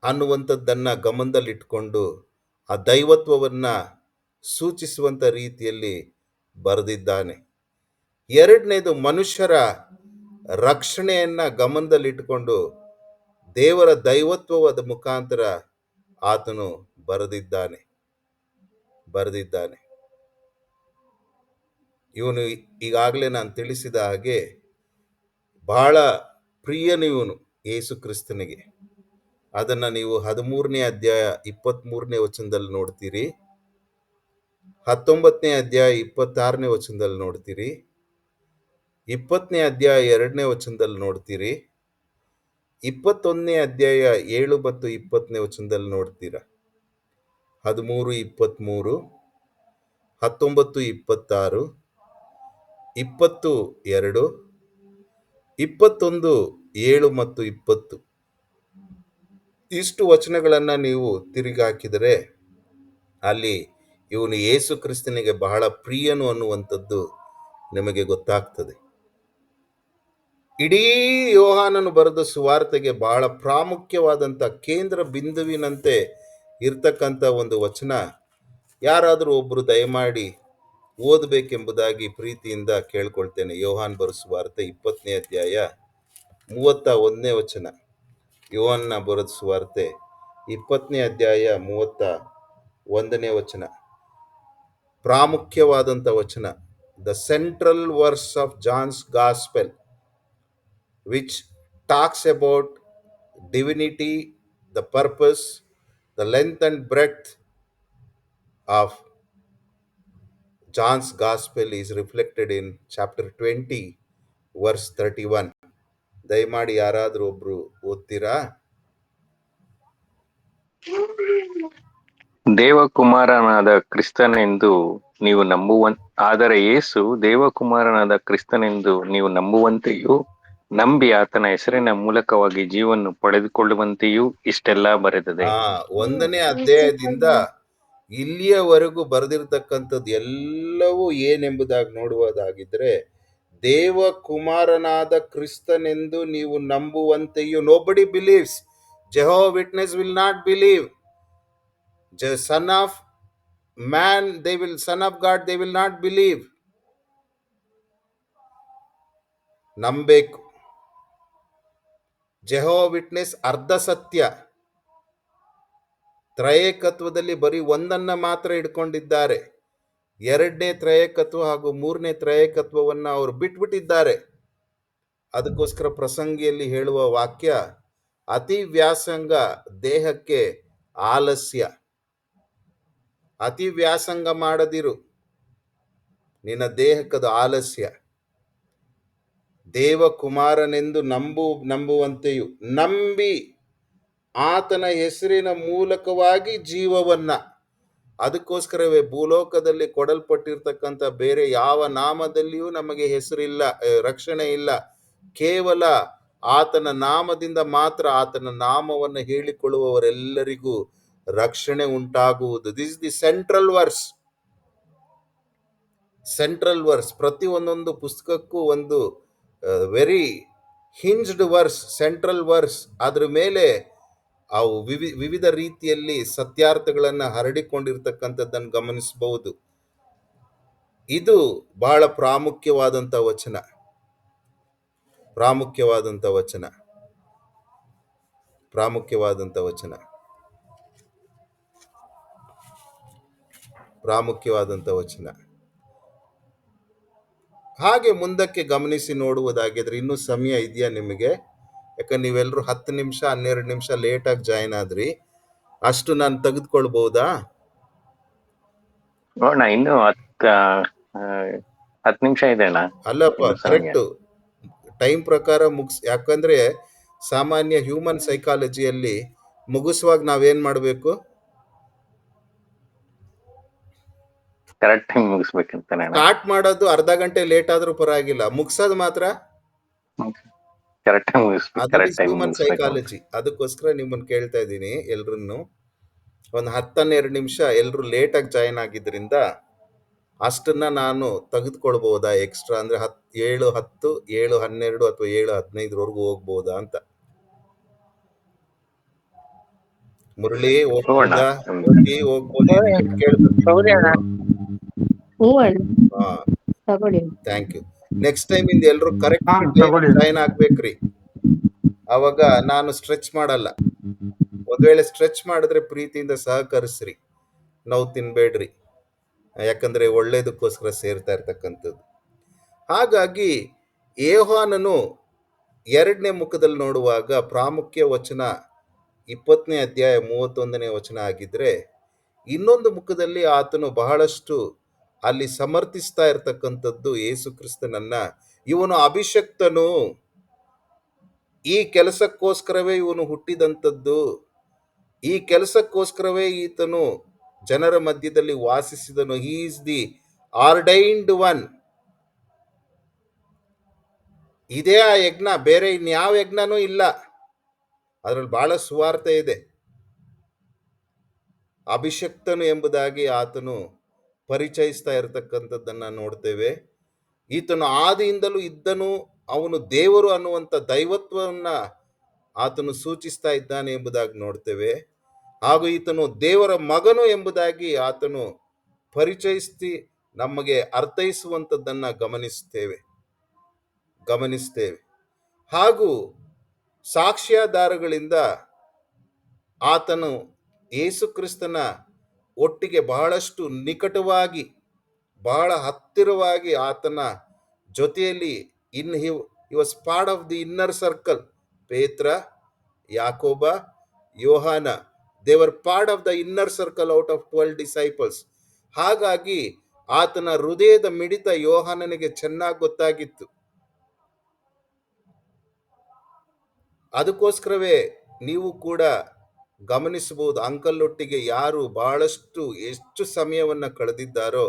ಅನ್ನುವಂಥದ್ದನ್ನ ಗಮನದಲ್ಲಿಟ್ಕೊಂಡು ಆ ದೈವತ್ವವನ್ನ ಸೂಚಿಸುವಂತ ರೀತಿಯಲ್ಲಿ ಬರೆದಿದ್ದಾನೆ. ಎರಡನೇದು, ಮನುಷ್ಯರ ರಕ್ಷಣೆಯನ್ನ ಗಮನದಲ್ಲಿಟ್ಟುಕೊಂಡು ದೇವರ ದೈವತ್ವದ ಮುಖಾಂತರ ಆತನು ಬರೆದಿದ್ದಾನೆ. ಇವನು ಈಗಾಗಲೇ ನಾನು ತಿಳಿಸಿದ ಹಾಗೆ ಬಹಳ ಪ್ರಿಯನು ಇವನು ಯೇಸು ಕ್ರಿಸ್ತನಿಗೆ. ಅದನ್ನ ನೀವು 13ನೇ ಅಧ್ಯಾಯ 23ನೇ ವಚನದಲ್ಲಿ ನೋಡ್ತೀರಿ, 19ನೇ ಅಧ್ಯಾಯ 26ನೇ ವಚನದಲ್ಲಿ ನೋಡ್ತೀರಿ, 20ನೇ ಅಧ್ಯಾಯ 2ನೇ ವಚನದಲ್ಲಿ ನೋಡ್ತೀರಿ, 21ನೇ ಅಧ್ಯಾಯ 7 ಮತ್ತು 20ನೇ ವಚನದಲ್ಲಿ ನೋಡ್ತೀರಾ. 13, 23, 19, 26, 22, 21, 7 ಮತ್ತು 20 ಇಷ್ಟು ವಚನಗಳನ್ನ ನೀವು ತಿರುಗಿ ಹಾಕಿದರೆ ಅಲ್ಲಿ ಇವನು ಯೇಸು ಕ್ರಿಸ್ತನಿಗೆ ಬಹಳ ಪ್ರಿಯನು ಅನ್ನುವಂಥದ್ದು ನಿಮಗೆ ಗೊತ್ತಾಗ್ತದೆ. ಇಡೀ ಯೋಹಾನನು ಬರೆದ ಸುವಾರ್ತೆಗೆ ಬಹಳ ಪ್ರಾಮುಖ್ಯವಾದಂಥ ಕೇಂದ್ರ ಬಿಂದುವಿನಂತೆ ಇರ್ತಕ್ಕಂಥ ಒಂದು ವಚನ ಯಾರಾದರೂ ಒಬ್ಬರು ದಯಮಾಡಿ ಓದಬೇಕೆಂಬುದಾಗಿ ಪ್ರೀತಿಯಿಂದ ಕೇಳ್ಕೊಳ್ತೇನೆ. ಯೋಹಾನ್ ಬರೆದ ಸುವಾರ್ತೆ 20ನೇ ಅಧ್ಯಾಯ 31ನೇ ವಚನ. ಯೋಹಾನ್ನ ಬರೆದ ಸುವಾರ್ತೆ 20ನೇ ಅಧ್ಯಾಯ 31ನೇ ವಚನ ಪ್ರಾಮುಖ್ಯವಾದಂಥ ವಚನ. The central verse of John's gospel which talks about divinity, the purpose, the length and breadth of John's Gospel is reflected in chapter 20, verse 31. ದಯಮಾಡಿ ಯಾರಾದರೂ ಒಬ್ರು ಓದ್ತೀರಾ? ದೇವಕುಮಾರನಾದ ಕ್ರಿಸ್ತನೆಂದು ನೀವು ಆದರೆ ಯೇಸು ದೇವಕುಮಾರನಾದ ಕ್ರಿಸ್ತನೆಂದು ನೀವು ನಂಬುವಂತೆಯೂ ನಂಬಿ ಆತನ ಹೆಸರಿನ ಮೂಲಕವಾಗಿ ಜೀವವನ್ನು ಪಡೆದುಕೊಳ್ಳುವಂತೆಯೂ ಇಷ್ಟೆಲ್ಲ ಬರೆದಿದೆ. 1ನೇ ಅಧ್ಯಾಯದಿಂದ ಇಲ್ಲಿಯವರೆಗೂ ಬರೆದಿರ್ತಕ್ಕಂಥದ್ದು ಎಲ್ಲವೂ ಏನೆಂಬುದಾಗಿ ನೋಡುವುದಾಗಿದ್ರೆ, ದೇವಕುಮಾರನಾದ ಕ್ರಿಸ್ತನೆಂದು ನೀವು ನಂಬುವಂತೆಯೂ. Nobody believes, Jehovah witness will not believe, son of man they will, son of God they will not believe. ನಂಬೇಕು. ಜೆಹೋವಾ ವಿಟ್ನೆಸ್ ಅರ್ಧ ಸತ್ಯ, ತ್ರಯೇಕತ್ವದಲ್ಲಿ ಬರೀ ಒಂದನ್ನ ಮಾತ್ರ ಇಟ್ಕೊಂಡಿದ್ದಾರೆ. 2ನೇ ತ್ರಯೇಕತ್ವ ಹಾಗೂ 3ನೇ ತ್ರಯೇಕತ್ವವನ್ನು ಅವರು ಬಿಟ್ಬಿಟ್ಟಿದ್ದಾರೆ. ಅದಕ್ಕೋಸ್ಕರ ಪ್ರಸಂಗಿಯಲ್ಲಿ ಹೇಳುವ ವಾಕ್ಯ, ಅತಿ ವ್ಯಾಸಂಗ ದೇಹಕ್ಕೆ ಆಲಸ್ಯ. ಅತಿ ವ್ಯಾಸಂಗ ಮಾಡದಿರು, ನಿನ್ನ ದೇಹಕ್ಕದು ಆಲಸ್ಯ. ದೇವಕುಮಾರನೆಂದು ನಂಬುವಂತೆಯೂ ನಂಬಿ ಆತನ ಹೆಸರಿನ ಮೂಲಕವಾಗಿ ಜೀವವನ್ನ. ಅದಕ್ಕೋಸ್ಕರವೇ ಭೂಲೋಕದಲ್ಲಿ ಕೊಡಲ್ಪಟ್ಟಿರ್ತಕ್ಕಂಥ ಬೇರೆ ಯಾವ ನಾಮದಲ್ಲಿಯೂ ನಮಗೆ ಹೆಸರಿಲ್ಲ, ರಕ್ಷಣೆ ಇಲ್ಲ. ಕೇವಲ ಆತನ ನಾಮದಿಂದ ಮಾತ್ರ, ಆತನ ನಾಮವನ್ನು ಹೇಳಿಕೊಳ್ಳುವವರೆಲ್ಲರಿಗೂ ರಕ್ಷಣೆ ಉಂಟಾಗುವುದು. This is the central verse. Central verse. ಪ್ರತಿ ಒಂದೊಂದು ಪುಸ್ತಕಕ್ಕೂ ಒಂದು very hinged verse, central verse. ಅದ್ರ ಮೇಲೆ ಅವು ವಿವಿಧ ರೀತಿಯಲ್ಲಿ ಸತ್ಯಾರ್ಥಗಳನ್ನು ಹರಡಿಕೊಂಡಿರ್ತಕ್ಕಂಥದ್ದನ್ನು ಗಮನಿಸಬಹುದು. ಇದು ಬಹಳ ಪ್ರಾಮುಖ್ಯವಾದಂಥ ವಚನ. ಹಾಗೆ ಮುಂದಕ್ಕೆ ಗಮನಿಸಿ ನೋಡುವುದಾಗಿದ್ರೆ, ಇನ್ನೂ ಸಮಯ ಇದೆಯಾ ನಿಮಗೆ? ಯಾಕಂದ್ರೆ ನೀವೆಲ್ಲರೂ 10 ನಿಮಿಷ 12 ನಿಮಿಷ ಲೇಟಾಗಿ ಜಾಯ್ನ್ ಆದ್ರಿ. ಅಷ್ಟು ನಾನು ತೆಗೆದುಕೊಳ್ಬಹುದಾ? ಇನ್ನು 10 ನಿಮಿಷ ಇದೆ. ಅಲ್ಲಪ್ಪ, ಕರೆಕ್ಟ್ ಟೈಮ್ ಪ್ರಕಾರ ಮುಗಿಸ್. ಯಾಕಂದ್ರೆ ಸಾಮಾನ್ಯ ಹ್ಯೂಮನ್ ಸೈಕಾಲಜಿಯಲ್ಲಿ ಮುಗಿಸುವಾಗ ನಾವೇನ್ ಮಾಡಬೇಕು? ಕರೆಕ್ಟ್ ಟೈಮ್ ಮುಗಿಸ್ಬೇಕಂತಾನೆ ಅಣ್ಣ. ಸ್ಟಾರ್ಟ್ ಮಾಡೋದು ಅರ್ಧ ಗಂಟೆ ಲೇಟ್ ಆದ್ರೂ ಪರವಾಗಿಲ್ಲ, ಮುಗ್ಸೋದು ಮಾತ್ರ ಕರೆಕ್ಟ್ ಟೈಮ್ ಮುಗಿಸ್ಬೇಕು, ಅದು ಕರೆಕ್ಟ್ ಟೈಮ್ ಹ್ಯೂಮನ್ ಮುಗಿಸ್ಬೇಕು. ಸೈಕಾಲಜಿ. ಅದಕ್ಕೋಸ್ಕರ ನಿಮ್ಮನ್ನು ಕೇಳ್ತಾ ಇದ್ದೀನಿ ಎಲ್ರನ್ನು, ಒಂದು 10-12 ನಿಮಿಷ ಎಲ್ಲರೂ ಲೇಟಾಗಿ ಜಾಯ್ನ್ ಆಗಿದ್ದರಿಂದ ಅಷ್ಟನ್ನ ನಾನು ತೆಗೆದುಕೊಳ್ಬೋದಾ ಎಕ್ಸ್ಟ್ರಾ, ಅಂದರೆ 7:10, 7:12 ಅಥವಾ 7:15 ಹೋಗ್ಬೋದಾ ಅಂತ. ಮುರಳಿ ಹೋಗ್ಬೋದಾ? ಹೋಗ್ಬೋದು ಥ್ಯಾಂಕ್ ಯು. ನೆಕ್ಸ್ಟ್ ಟೈಮ್ ಇಂದ ಎಲ್ಲರೂ ಕರೆಕ್ಟ್ ಜಾಯ್ನ್ ಆಗ್ಬೇಕ್ರಿ. ಅವಾಗ ನಾನು ಸ್ಟ್ರೆಚ್ ಮಾಡಲ್ಲ. ಒಂದ್ ವೇಳೆ ಸ್ಟ್ರೆಚ್ ಮಾಡಿದ್ರೆ ಪ್ರೀತಿಯಿಂದ ಸಹಕರಿಸ್ರಿ, ನೋವು ತಿನ್ಬೇಡ್ರಿ, ಯಾಕಂದ್ರೆ ಒಳ್ಳೇದಕ್ಕೋಸ್ಕರ ಸೇರ್ತಾ ಇರ್ತಕ್ಕಂಥದ್ದು. ಹಾಗಾಗಿ ಯೋಹಾನನು 2ನೇ ಮುಖದಲ್ಲಿ ನೋಡುವಾಗ ಪ್ರಾಮುಖ್ಯ ವಚನ 20ನೇ ಅಧ್ಯಾಯ 31ನೇ ವಚನ ಆಗಿದ್ರೆ, ಇನ್ನೊಂದು ಮುಖದಲ್ಲಿ ಆತನು ಬಹಳಷ್ಟು ಅಲ್ಲಿ ಸಮರ್ಥಿಸ್ತಾ ಇರ್ತಕ್ಕಂಥದ್ದು ಯೇಸು ಕ್ರಿಸ್ತನನ್ನ. ಇವನು ಅಭಿಷಕ್ತನು, ಈ ಕೆಲಸಕ್ಕೋಸ್ಕರವೇ ಇವನು ಹುಟ್ಟಿದಂಥದ್ದು, ಈ ಕೆಲಸಕ್ಕೋಸ್ಕರವೇ ಈತನು ಜನರ ಮಧ್ಯದಲ್ಲಿ ವಾಸಿಸಿದನು. He is the ordained one. ಇದೇ ಆ ಯಜ್ಞ, ಬೇರೆ ಇನ್ಯಾವ ಯಜ್ಞನೂ ಇಲ್ಲ. ಅದರಲ್ಲಿ ಬಹಳ ಸುವಾರ್ತೆ ಇದೆ. ಅಭಿಷಕ್ತನು ಎಂಬುದಾಗಿ ಆತನು ಪರಿಚಯಿಸ್ತಾ ಇರತಕ್ಕಂಥದ್ದನ್ನ ನೋಡ್ತೇವೆ. ಈತನು ಆದಿಯಿಂದಲೂ ಇದ್ದನು, ಅವನು ದೇವರು ಅನ್ನುವಂಥ ದೈವತ್ವವನ್ನ ಆತನು ಸೂಚಿಸ್ತಾ ಇದ್ದಾನೆ ಎಂಬುದಾಗಿ ನೋಡ್ತೇವೆ. ಹಾಗೂ ಈತನು ದೇವರ ಮಗನು ಎಂಬುದಾಗಿ ಆತನು ಪರಿಚಯಿಸಿ ನಮಗೆ ಅರ್ಥೈಸುವಂಥದ್ದನ್ನ ಗಮನಿಸ್ತೇವೆ. ಹಾಗೂ ಸಾಕ್ಷ್ಯಾಧಾರಗಳಿಂದ ಆತನು ಯೇಸು ಕ್ರಿಸ್ತನ ಒಟ್ಟಿಗೆ ಬಹಳಷ್ಟು ನಿಕಟವಾಗಿ, ಬಹಳ ಹತ್ತಿರವಾಗಿ ಆತನ ಜೊತೆಯಲ್ಲಿ he was part of the inner circle. ಪೇತ್ರ, ಯಾಕೋಬ, ಯೋಹಾನ, they were part of the inner circle out of 12 disciples. ಹಾಗಾಗಿ ಆತನ ಹೃದಯದ ಮಿಡಿತ ಯೋಹಾನನಿಗೆ ಚೆನ್ನಾಗಿ ಗೊತ್ತಾಗಿತ್ತು. ಅದಕ್ಕೋಸ್ಕರವೇ ನೀವು ಕೂಡ ಗಮನಿಸಬಹುದು, ಅಂಕಲ್ ಯಾರು ಬಹಳಷ್ಟು ಹೆಚ್ಚು ಸಮಯವನ್ನು ಕಳೆದಿದ್ದಾರೋ,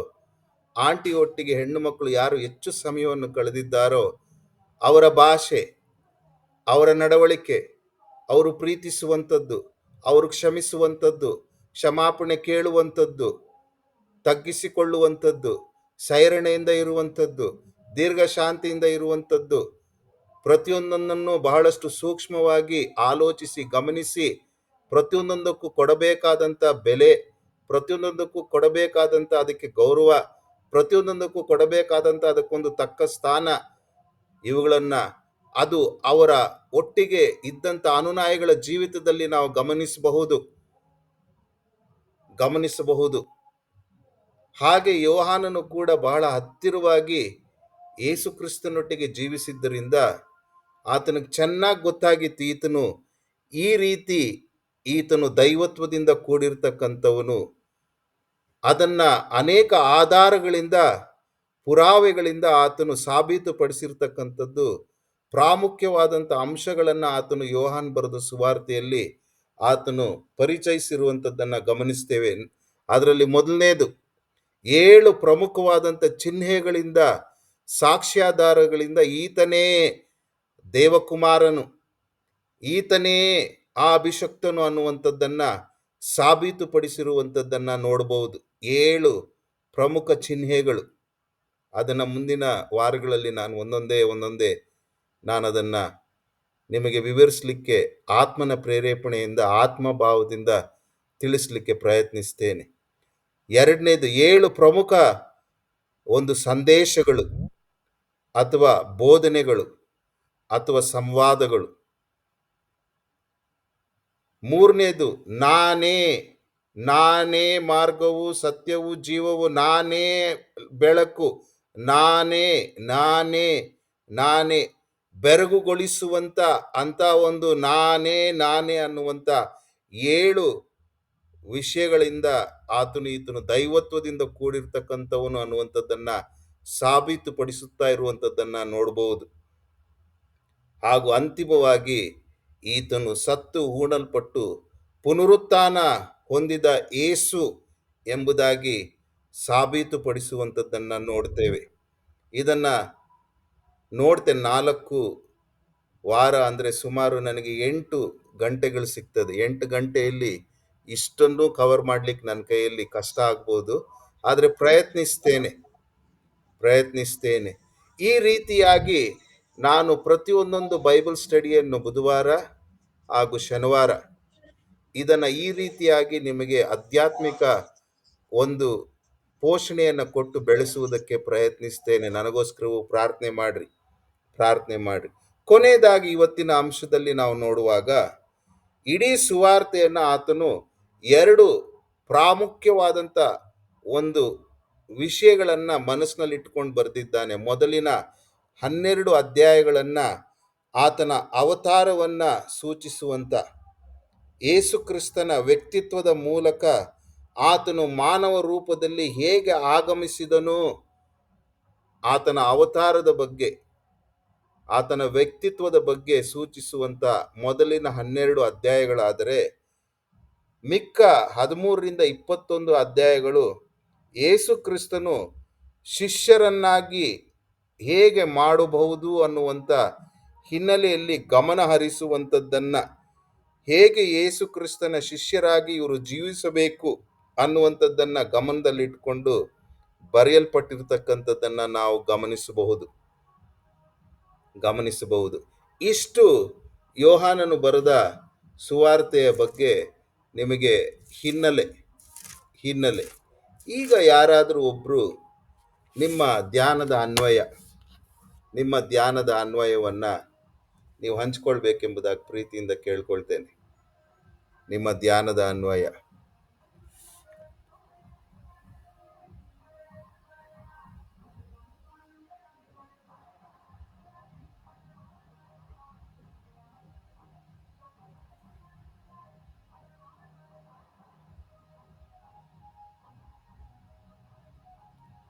ಆಂಟಿ ಒಟ್ಟಿಗೆ ಹೆಣ್ಣು ಮಕ್ಕಳು ಯಾರು ಹೆಚ್ಚು ಸಮಯವನ್ನು ಕಳೆದಿದ್ದಾರೋ, ಅವರ ಭಾಷೆ, ಅವರ ನಡವಳಿಕೆ, ಅವರು ಪ್ರೀತಿಸುವಂಥದ್ದು, ಅವರು ಕ್ಷಮಿಸುವಂಥದ್ದು, ಕ್ಷಮಾಪಣೆ ಕೇಳುವಂಥದ್ದು, ತಗ್ಗಿಸಿಕೊಳ್ಳುವಂಥದ್ದು, ಸೈರಣೆಯಿಂದ ಇರುವಂಥದ್ದು, ದೀರ್ಘ ಶಾಂತಿಯಿಂದ ಇರುವಂಥದ್ದು, ಪ್ರತಿಯೊಂದನ್ನು ಬಹಳಷ್ಟು ಸೂಕ್ಷ್ಮವಾಗಿ ಆಲೋಚಿಸಿ ಗಮನಿಸಿ, ಪ್ರತಿಯೊಂದಕ್ಕೂ ಕೊಡಬೇಕಾದಂಥ ಬೆಲೆ, ಪ್ರತಿಯೊಂದಕ್ಕೂ ಕೊಡಬೇಕಾದಂಥ ಅದಕ್ಕೆ ಗೌರವ, ಪ್ರತಿಯೊಂದಕ್ಕೂ ಕೊಡಬೇಕಾದಂಥ ಅದಕ್ಕೊಂದು ತಕ್ಕ ಸ್ಥಾನ, ಇವುಗಳನ್ನ ಅದು ಅವರ ಒಟ್ಟಿಗೆ ಇದ್ದಂಥ ಅನುಯಾಯಿಗಳ ಜೀವಿತದಲ್ಲಿ ನಾವು ಗಮನಿಸಬಹುದು. ಹಾಗೆ ಯೋಹಾನನು ಕೂಡ ಬಹಳ ಹತ್ತಿರವಾಗಿ ಯೇಸು ಕ್ರಿಸ್ತನೊಟ್ಟಿಗೆ ಜೀವಿಸಿದ್ದರಿಂದ ಆತನಿಗೆ ಚೆನ್ನಾಗಿ ಗೊತ್ತಾಗಿತ್ತು, ಈತನು ದೈವತ್ವದಿಂದ ಕೂಡಿರ್ತಕ್ಕಂಥವನು. ಅದನ್ನ ಅನೇಕ ಆಧಾರಗಳಿಂದ, ಪುರಾವೆಗಳಿಂದ ಆತನು ಸಾಬೀತುಪಡಿಸಿರ್ತಕ್ಕಂಥದ್ದು, ಪ್ರಾಮುಖ್ಯವಾದಂಥ ಅಂಶಗಳನ್ನು ಆತನು ಯೋಹಾನ್ ಬರೆದ ಸುವಾರ್ತೆಯಲ್ಲಿ ಆತನು ಪರಿಚಯಿಸಿರುವಂಥದ್ದನ್ನು ಗಮನಿಸ್ತೇವೆ. ಅದರಲ್ಲಿ ಮೊದಲನೇದು 7 ಪ್ರಮುಖವಾದಂಥ ಚಿಹ್ನೆಗಳಿಂದ, ಸಾಕ್ಷ್ಯಾಧಾರಗಳಿಂದ ಈತನೇ ದೇವಕುಮಾರನು, ಈತನೇ ಆ ಅಭಿಷಕ್ತನು ಅನ್ನುವಂಥದ್ದನ್ನ ಸಾಬೀತುಪಡಿಸಿರುವಂಥದ್ದನ್ನ ನೋಡಬಹುದು. 7 ಪ್ರಮುಖ ಚಿಹ್ನೆಗಳು. ಅದನ್ನು ಮುಂದಿನ ವಾರಗಳಲ್ಲಿ ನಾನು ಒಂದೊಂದೇ ನಾನು ಅದನ್ನು ನಿಮಗೆ ವಿವರಿಸಲಿಕ್ಕೆ ಆತ್ಮನ ಪ್ರೇರೇಪಣೆಯಿಂದ, ಆತ್ಮಭಾವದಿಂದ ತಿಳಿಸಲಿಕ್ಕೆ ಪ್ರಯತ್ನಿಸ್ತೇನೆ. ಎರಡನೇದು 7 ಪ್ರಮುಖ ಒಂದು ಸಂದೇಶಗಳು ಅಥವಾ ಬೋಧನೆಗಳು ಅಥವಾ ಸಂವಾದಗಳು. ಮೂರನೇದು ನಾನೇ ಮಾರ್ಗವು, ಸತ್ಯವು, ಜೀವವು, ನಾನೇ ಬೆಳಕು, ನಾನೇ ಬೆರಗುಗೊಳಿಸುವಂತ ಅಂತ ಒಂದು ನಾನೇ ಅನ್ನುವಂತ 7 ವಿಷಯಗಳಿಂದ ಈತನು ದೈವತ್ವದಿಂದ ಕೂಡಿರ್ತಕ್ಕಂಥವನು ಅನ್ನುವಂಥದ್ದನ್ನ ಸಾಬೀತುಪಡಿಸುತ್ತಾ ಇರುವಂಥದ್ದನ್ನ ನೋಡಬಹುದು. ಹಾಗೂ ಅಂತಿಮವಾಗಿ ಈತನು ಸತ್ತು ಹೂಣಲ್ಪಟ್ಟು ಪುನರುತ್ಥಾನ ಹೊಂದಿದ ಯೇಸು ಎಂಬುದಾಗಿ ಸಾಬೀತುಪಡಿಸುವಂಥದ್ದನ್ನು ನೋಡ್ತೇವೆ. ಇದನ್ನು ನೋಡ್ತೆ 4 ವಾರ ಅಂದರೆ ಸುಮಾರು ನನಗೆ 8 ಗಂಟೆಗಳು ಸಿಗ್ತದೆ. 8 ಗಂಟೆಯಲ್ಲಿ ಇಷ್ಟನ್ನು ಕವರ್ ಮಾಡ್ಲಿಕ್ಕೆ ನನ್ನ ಕೈಯಲ್ಲಿ ಕಷ್ಟ ಆಗ್ಬೋದು, ಆದರೆ ಪ್ರಯತ್ನಿಸ್ತೇನೆ. ಈ ರೀತಿಯಾಗಿ ನಾನು ಪ್ರತಿಯೊಂದೊಂದು ಬೈಬಲ್ ಸ್ಟಡಿಯನ್ನು ಬುಧವಾರ ಹಾಗೂ ಶನಿವಾರ ಇದನ್ನು ಈ ರೀತಿಯಾಗಿ ನಿಮಗೆ ಆಧ್ಯಾತ್ಮಿಕ ಒಂದು ಪೋಷಣೆಯನ್ನು ಕೊಟ್ಟು ಬೆಳೆಸುವುದಕ್ಕೆ ಪ್ರಯತ್ನಿಸ್ತೇನೆ. ನನಗೋಸ್ಕರವೂ ಪ್ರಾರ್ಥನೆ ಮಾಡ್ರಿ. ಕೊನೆಯದಾಗಿ ಇವತ್ತಿನ ಅಂಶದಲ್ಲಿ ನಾವು ನೋಡುವಾಗ ಇಡೀ ಸುವಾರ್ತೆಯನ್ನು ಆತನು 2 ಪ್ರಾಮುಖ್ಯವಾದಂಥ ಒಂದು ವಿಷಯಗಳನ್ನು ಮನಸ್ಸಿನಲ್ಲಿ ಇಟ್ಕೊಂಡು ಬರೆದಿದ್ದಾನೆ. ಮೊದಲಿನ 12 ಅಧ್ಯಾಯಗಳನ್ನು ಆತನ ಅವತಾರವನ್ನು ಸೂಚಿಸುವಂಥ ಯೇಸು ಕ್ರಿಸ್ತನ ವ್ಯಕ್ತಿತ್ವದ ಮೂಲಕ ಆತನು ಮಾನವ ರೂಪದಲ್ಲಿ ಹೇಗೆ ಆಗಮಿಸಿದನು, ಆತನ ಅವತಾರದ ಬಗ್ಗೆ, ಆತನ ವ್ಯಕ್ತಿತ್ವದ ಬಗ್ಗೆ ಸೂಚಿಸುವಂಥ ಮೊದಲಿನ 12 ಅಧ್ಯಾಯಗಳಾದರೆ, ಮಿಕ್ಕ 13ರಿಂದ 21 ಅಧ್ಯಾಯಗಳು ಯೇಸು ಕ್ರಿಸ್ತನು ಶಿಷ್ಯರನ್ನಾಗಿ ಹೇಗೆ ಮಾಡಬಹುದು ಅನ್ನುವಂಥ ಹಿನ್ನೆಲೆಯಲ್ಲಿ ಗಮನ ಹರಿಸುವಂಥದ್ದನ್ನು, ಹೇಗೆ ಯೇಸು ಕ್ರಿಸ್ತನ ಶಿಷ್ಯರಾಗಿ ಇವರು ಜೀವಿಸಬೇಕು ಅನ್ನುವಂಥದ್ದನ್ನು ಗಮನದಲ್ಲಿಟ್ಕೊಂಡು ಬರೆಯಲ್ಪಟ್ಟಿರ್ತಕ್ಕಂಥದ್ದನ್ನು ನಾವು ಗಮನಿಸಬಹುದು. ಇಷ್ಟು ಯೋಹಾನನು ಬರೆದ ಸುವಾರ್ತೆಯ ಬಗ್ಗೆ ನಿಮಗೆ ಹಿನ್ನೆಲೆ. ಈಗ ಯಾರಾದರೂ ಒಬ್ಬರು ನಿಮ್ಮ ಧ್ಯಾನದ ಅನ್ವಯವನ್ನು ನೀವು ಹಂಚ್ಕೊಳ್ಬೇಕೆಂಬುದಾಗಿ ಪ್ರೀತಿಯಿಂದ ಕೇಳ್ಕೊಳ್ತೇನೆ. ನಿಮ್ಮ ಧ್ಯಾನದ ಅನ್ವಯ.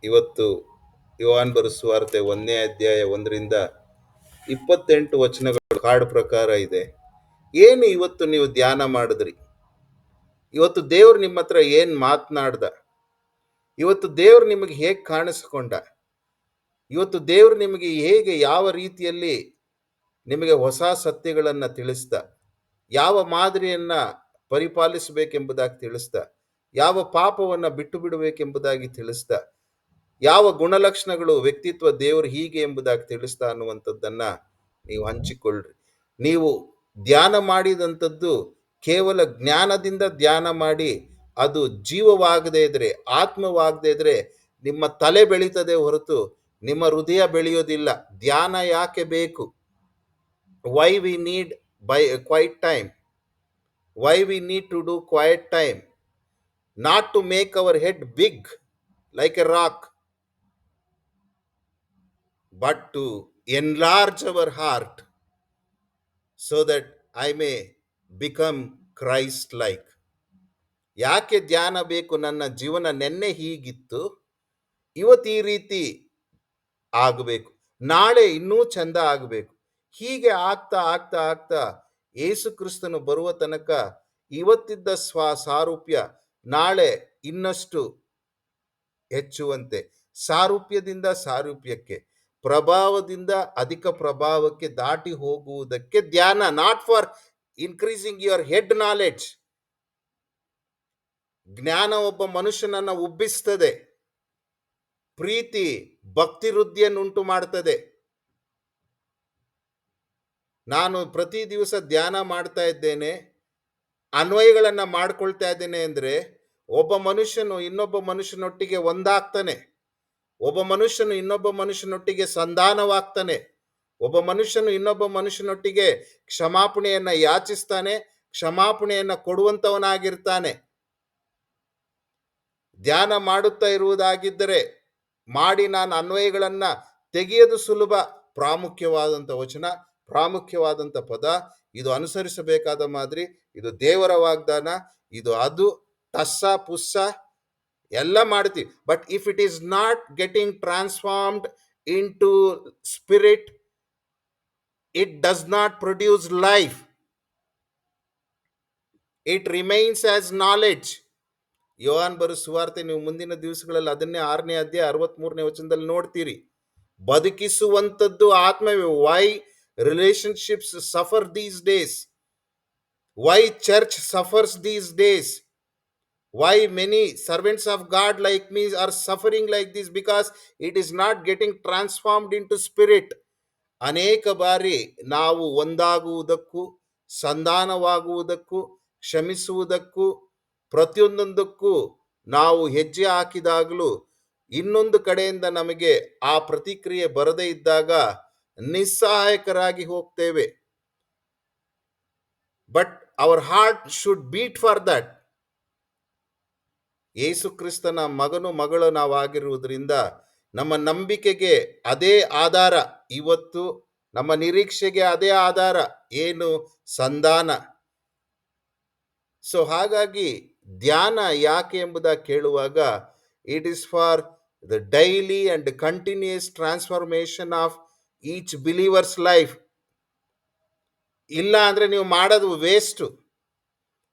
ಇವತ್ತು ಯೋಹಾನ ಬರೆದ ಸುವಾರ್ತೆ 1ನೇ ಅಧ್ಯಾಯ 1ರಿಂದ 28 ವಚನಗಳು ಕಾರ್ಡ್ ಪ್ರಕಾರ ಇದೆ. ಏನು ಇವತ್ತು ನೀವು ಧ್ಯಾನ ಮಾಡಿದ್ರಿ? ಇವತ್ತು ದೇವ್ರು ನಿಮ್ಮ ಹತ್ರ ಏನು ಮಾತನಾಡ್ದ? ಇವತ್ತು ದೇವ್ರು ನಿಮಗೆ ಹೇಗೆ ಕಾಣಿಸ್ಕೊಂಡ? ಇವತ್ತು ದೇವ್ರು ನಿಮಗೆ ಹೇಗೆ, ಯಾವ ರೀತಿಯಲ್ಲಿ ನಿಮಗೆ ಹೊಸ ಸತ್ಯಗಳನ್ನು ತಿಳಿಸ್ದ? ಯಾವ ಮಾದರಿಯನ್ನು ಪರಿಪಾಲಿಸಬೇಕೆಂಬುದಾಗಿ ತಿಳಿಸ್ದ? ಯಾವ ಪಾಪವನ್ನು ಬಿಟ್ಟು ಬಿಡಬೇಕೆಂಬುದಾಗಿ ತಿಳಿಸ್ದ? ಯಾವ ಗುಣಲಕ್ಷಣಗಳು, ವ್ಯಕ್ತಿತ್ವ ದೇವರು ಹೀಗೆ ಎಂಬುದಾಗಿ ತಿಳಿಸ್ತಾ ಅನ್ನುವಂಥದ್ದನ್ನು ನೀವು ಹಂಚಿಕೊಳ್ಳ್ರಿ. ನೀವು ಧ್ಯಾನ ಮಾಡಿದಂಥದ್ದು ಕೇವಲ ಜ್ಞಾನದಿಂದ ಧ್ಯಾನ ಮಾಡಿ ಅದು ಜೀವವಾಗದೇ ಇದ್ರೆ, ಆತ್ಮವಾಗದೇ ಇದ್ರೆ ನಿಮ್ಮ ತಲೆ ಬೆಳೀತದೆ ಹೊರತು ನಿಮ್ಮ ಹೃದಯ ಬೆಳೆಯೋದಿಲ್ಲ. ಧ್ಯಾನ ಯಾಕೆ ಬೇಕು? Why we need quiet time? Why we need to do quiet time? Not to make our head big like a rock, but to enlarge our heart so that I may become Christ-like. ಯಾಕೆ ಧ್ಯಾನ ಬೇಕು? ನನ್ನ ಜೀವನ ನೆನ್ನೆ ಹೀಗಿತ್ತು, ಇವತ್ತು ಈ ರೀತಿ ಆಗಬೇಕು, ನಾಳೆ ಇನ್ನೂ ಚಂದ ಆಗಬೇಕು. ಹೀಗೆ ಆಗ್ತಾ ಆಗ್ತಾ ಆಗ್ತಾ ಯೇಸು ಕ್ರಿಸ್ತನು ಬರುವ ತನಕ ಇವತ್ತಿದ್ದ ಸಾರೂಪ್ಯ ನಾಳೆ ಇನ್ನಷ್ಟು ಹೆಚ್ಚುವಂತೆ, ಸಾರೂಪ್ಯದಿಂದ ಸಾರೂಪ್ಯಕ್ಕೆ, ಪ್ರಭಾವದಿಂದ ಅಧಿಕ ಪ್ರಭಾವಕ್ಕೆ ದಾಟಿ ಹೋಗುವುದಕ್ಕೆ ಧ್ಯಾನ. Not for increasing your head knowledge. ಜ್ಞಾನ ಒಬ್ಬ ಮನುಷ್ಯನನ್ನು ಉಬ್ಬಿಸ್ತದೆ, ಪ್ರೀತಿ ಭಕ್ತಿ ವೃದ್ಧಿಯನ್ನುಂಟು ಮಾಡ್ತದೆ. ನಾನು ಪ್ರತಿ ದಿವಸ ಧ್ಯಾನ ಮಾಡ್ತಾ ಇದ್ದೇನೆ, ಅನ್ವಯಗಳನ್ನು ಮಾಡ್ಕೊಳ್ತಾ ಇದ್ದೇನೆ ಅಂದರೆ ಒಬ್ಬ ಮನುಷ್ಯನು ಇನ್ನೊಬ್ಬ ಮನುಷ್ಯನೊಟ್ಟಿಗೆ ಒಂದಾಗ್ತಾನೆ, ಒಬ್ಬ ಮನುಷ್ಯನು ಇನ್ನೊಬ್ಬ ಮನುಷ್ಯನೊಟ್ಟಿಗೆ ಸಂಧಾನವಾಗ್ತಾನೆ, ಒಬ್ಬ ಮನುಷ್ಯನು ಇನ್ನೊಬ್ಬ ಮನುಷ್ಯನೊಟ್ಟಿಗೆ ಕ್ಷಮಾಪಣೆಯನ್ನು ಯಾಚಿಸ್ತಾನೆ, ಕ್ಷಮಾಪಣೆಯನ್ನು ಕೊಡುವಂಥವನಾಗಿರ್ತಾನೆ. ಧ್ಯಾನ ಮಾಡುತ್ತಾ ಇರುವುದಾಗಿದ್ದರೆ ಮಾಡಿ ನಾನು ಅನ್ವಯಗಳನ್ನು ತೆಗೆಯೋದು ಸುಲಭ. ಪ್ರಾಮುಖ್ಯವಾದಂಥ ವಚನ, ಪ್ರಾಮುಖ್ಯವಾದಂಥ ಪದ, ಇದು ಅನುಸರಿಸಬೇಕಾದ ಮಾದರಿ, ಇದು ದೇವರ ವಾಗ್ದಾನ, ಇದು ಅದು ಟಸ್ಸ ಪುಸ್ಸ ಎಲ್ಲ ಮಾಡ್ತೀವಿ. But if it is not getting transformed into spirit, it does not produce life. It remains as knowledge. Yohan ಬರೋ ಸುವಾರ್ತೆ ನೀವು ಮುಂದಿನ ದಿವಸಗಳಲ್ಲಿ ಅದನ್ನೇ 6ನೇ ಅಧ್ಯಾಯ 63ನೇ ವಚನದಲ್ಲಿ ನೋಡ್ತೀರಿ. ಬದುಕಿಸುವಂಥದ್ದು ಆತ್ಮವೇ. Why relationships suffer these days? Why church suffers these days? Why many servants of God like me are suffering like this? Because it is not getting transformed into spirit. ಅನೇಕ ಬಾರಿ ನಾವು ಒಂದಾಗುವುದಕ್ಕೂ, ಸಂಧಾನವಾಗುವುದಕ್ಕೂ, ಕ್ಷಮಿಸುವುದಕ್ಕೂ, ಪ್ರತಿಯೊಂದೊಂದಕ್ಕೂ ನಾವು ಹೆಜ್ಜೆ ಹಾಕಿದಾಗಲೂ ಇನ್ನೊಂದು ಕಡೆಯಿಂದ ನಮಗೆ ಆ ಪ್ರತಿಕ್ರಿಯೆ ಬರದೇ ಇದ್ದಾಗ ನಿಸ್ಸಹಾಯಕರಾಗಿ ಹೋಗ್ತೇವೆ. But our heart should beat for that. Yesu ಕ್ರಿಸ್ತನ ಮಗನು ಮಗಳು ನಾವಾಗಿರುವುದರಿಂದ ನಮ್ಮ ನಂಬಿಕೆಗೆ ಅದೇ ಆಧಾರ. ಇವತ್ತು ನಮ್ಮ ನಿರೀಕ್ಷೆಗೆ ಅದೇ ಆಧಾರ. ಏನು? ಸಂಧಾನ. ಸೊ ಹಾಗಾಗಿ ಧ್ಯಾನ ಯಾಕೆ ಎಂಬುದಾಗಿ ಕೇಳುವಾಗ, it is for the daily and continuous transformation of each believer's life. ಇಲ್ಲ ಅಂದ್ರೆ ನೀವು ಮಾಡೋದು ವೇಸ್ಟ್.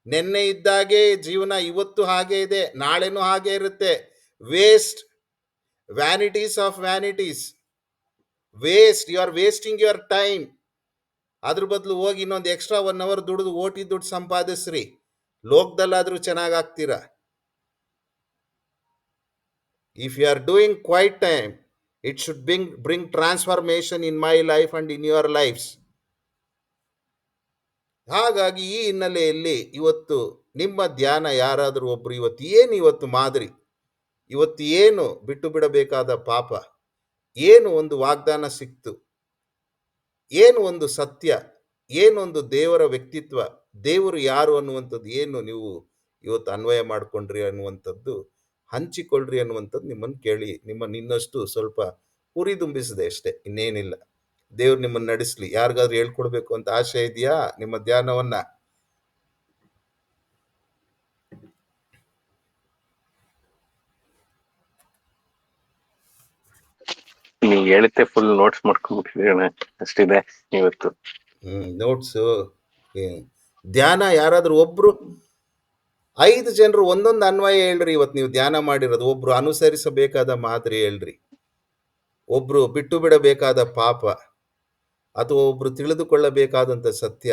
ನೆನ್ನೆ ಇದ್ದಾಗೆ ಜೀವನ ಇವತ್ತು ಹಾಗೆ ಇದೆ, ನಾಳೆನೂ ಹಾಗೆ ಇರುತ್ತೆ. Waste. Vanities of vanities. Waste. You are wasting your time. ಅದ್ರ ಬದಲು ಹೋಗಿ ಇನ್ನೊಂದು ಎಕ್ಸ್ಟ್ರಾ 1 hour ದುಡಿದು ದುಡ್ಡು ಸಂಪಾದಿಸ್ರಿ. ಲೋಕದಲ್ಲಾದ್ರೂ ಚೆನ್ನಾಗಾಗ್ತೀರಾ. If you are doing quiet time, it should bring transformation in my life and in your lifes. ಹಾಗಾಗಿ ಈ ಹಿನ್ನೆಲೆಯಲ್ಲಿ ಇವತ್ತು ನಿಮ್ಮ ಧ್ಯಾನ ಯಾರಾದರೂ ಒಬ್ರು ಇವತ್ತು ಮಾದರಿ, ಇವತ್ತು ಏನು ಬಿಟ್ಟು ಬಿಡಬೇಕಾದ ಪಾಪ, ಏನು ಒಂದು ವಾಗ್ದಾನ ಸಿಕ್ತು, ಏನು ಒಂದು ಸತ್ಯ, ಏನೊಂದು ದೇವರ ವ್ಯಕ್ತಿತ್ವ, ದೇವರು ಯಾರು ಅನ್ನುವಂಥದ್ದು ಏನು ನೀವು ಇವತ್ತು ಅನ್ವಯ ಮಾಡಿಕೊಂಡ್ರಿ ಅನ್ನುವಂಥದ್ದು ಹಂಚಿಕೊಳ್ಳ್ರಿ ಅನ್ನುವಂಥದ್ದು ನಿಮ್ಮನ್ನು ಕೇಳಿ ಇನ್ನಷ್ಟು ಸ್ವಲ್ಪ ಹುರಿದುಂಬಿಸಿದೆ ಅಷ್ಟೇ, ಇನ್ನೇನಿಲ್ಲ. ದೇವ್ರು ನಿಮ್ಮನ್ನು ನಡೆಸಲಿ. ಯಾರಿಗಾದ್ರೂ ಹೇಳ್ಕೊಡ್ಬೇಕು ಅಂತ ಆಶೆ ಇದೆಯಾ ನಿಮ್ಮ ಧ್ಯಾನವನ್ನ? ನೀವು ಹೇಳುತ್ತೆ ಫುಲ್ ನೋಟ್ಸ್ ಮಾಡ್ಕೊಂಡ್ಬಿಟ್ಟಿದ್ದೀರ ಅಷ್ಟಿದೆ ಇವತ್ತು. ನೋಟ್ಸ್. ಧ್ಯಾನ ಯಾರಾದ್ರೂ ಒಬ್ರು 5 ಜನರು ಒಂದೊಂದು ಅನ್ವಯ ಹೇಳ್ರಿ. ಇವತ್ತು ನೀವು ಧ್ಯಾನ ಮಾಡಿರೋದು ಒಬ್ರು ಅನುಸರಿಸಬೇಕಾದ ಮಾದರಿ ಹೇಳ್ರಿ, ಒಬ್ರು ಬಿಟ್ಟು ಬಿಡಬೇಕಾದ ಪಾಪ, ಅಥವಾ ಒಬ್ರು ತಿಳಿದುಕೊಳ್ಳಬೇಕಾದಂಥ ಸತ್ಯ,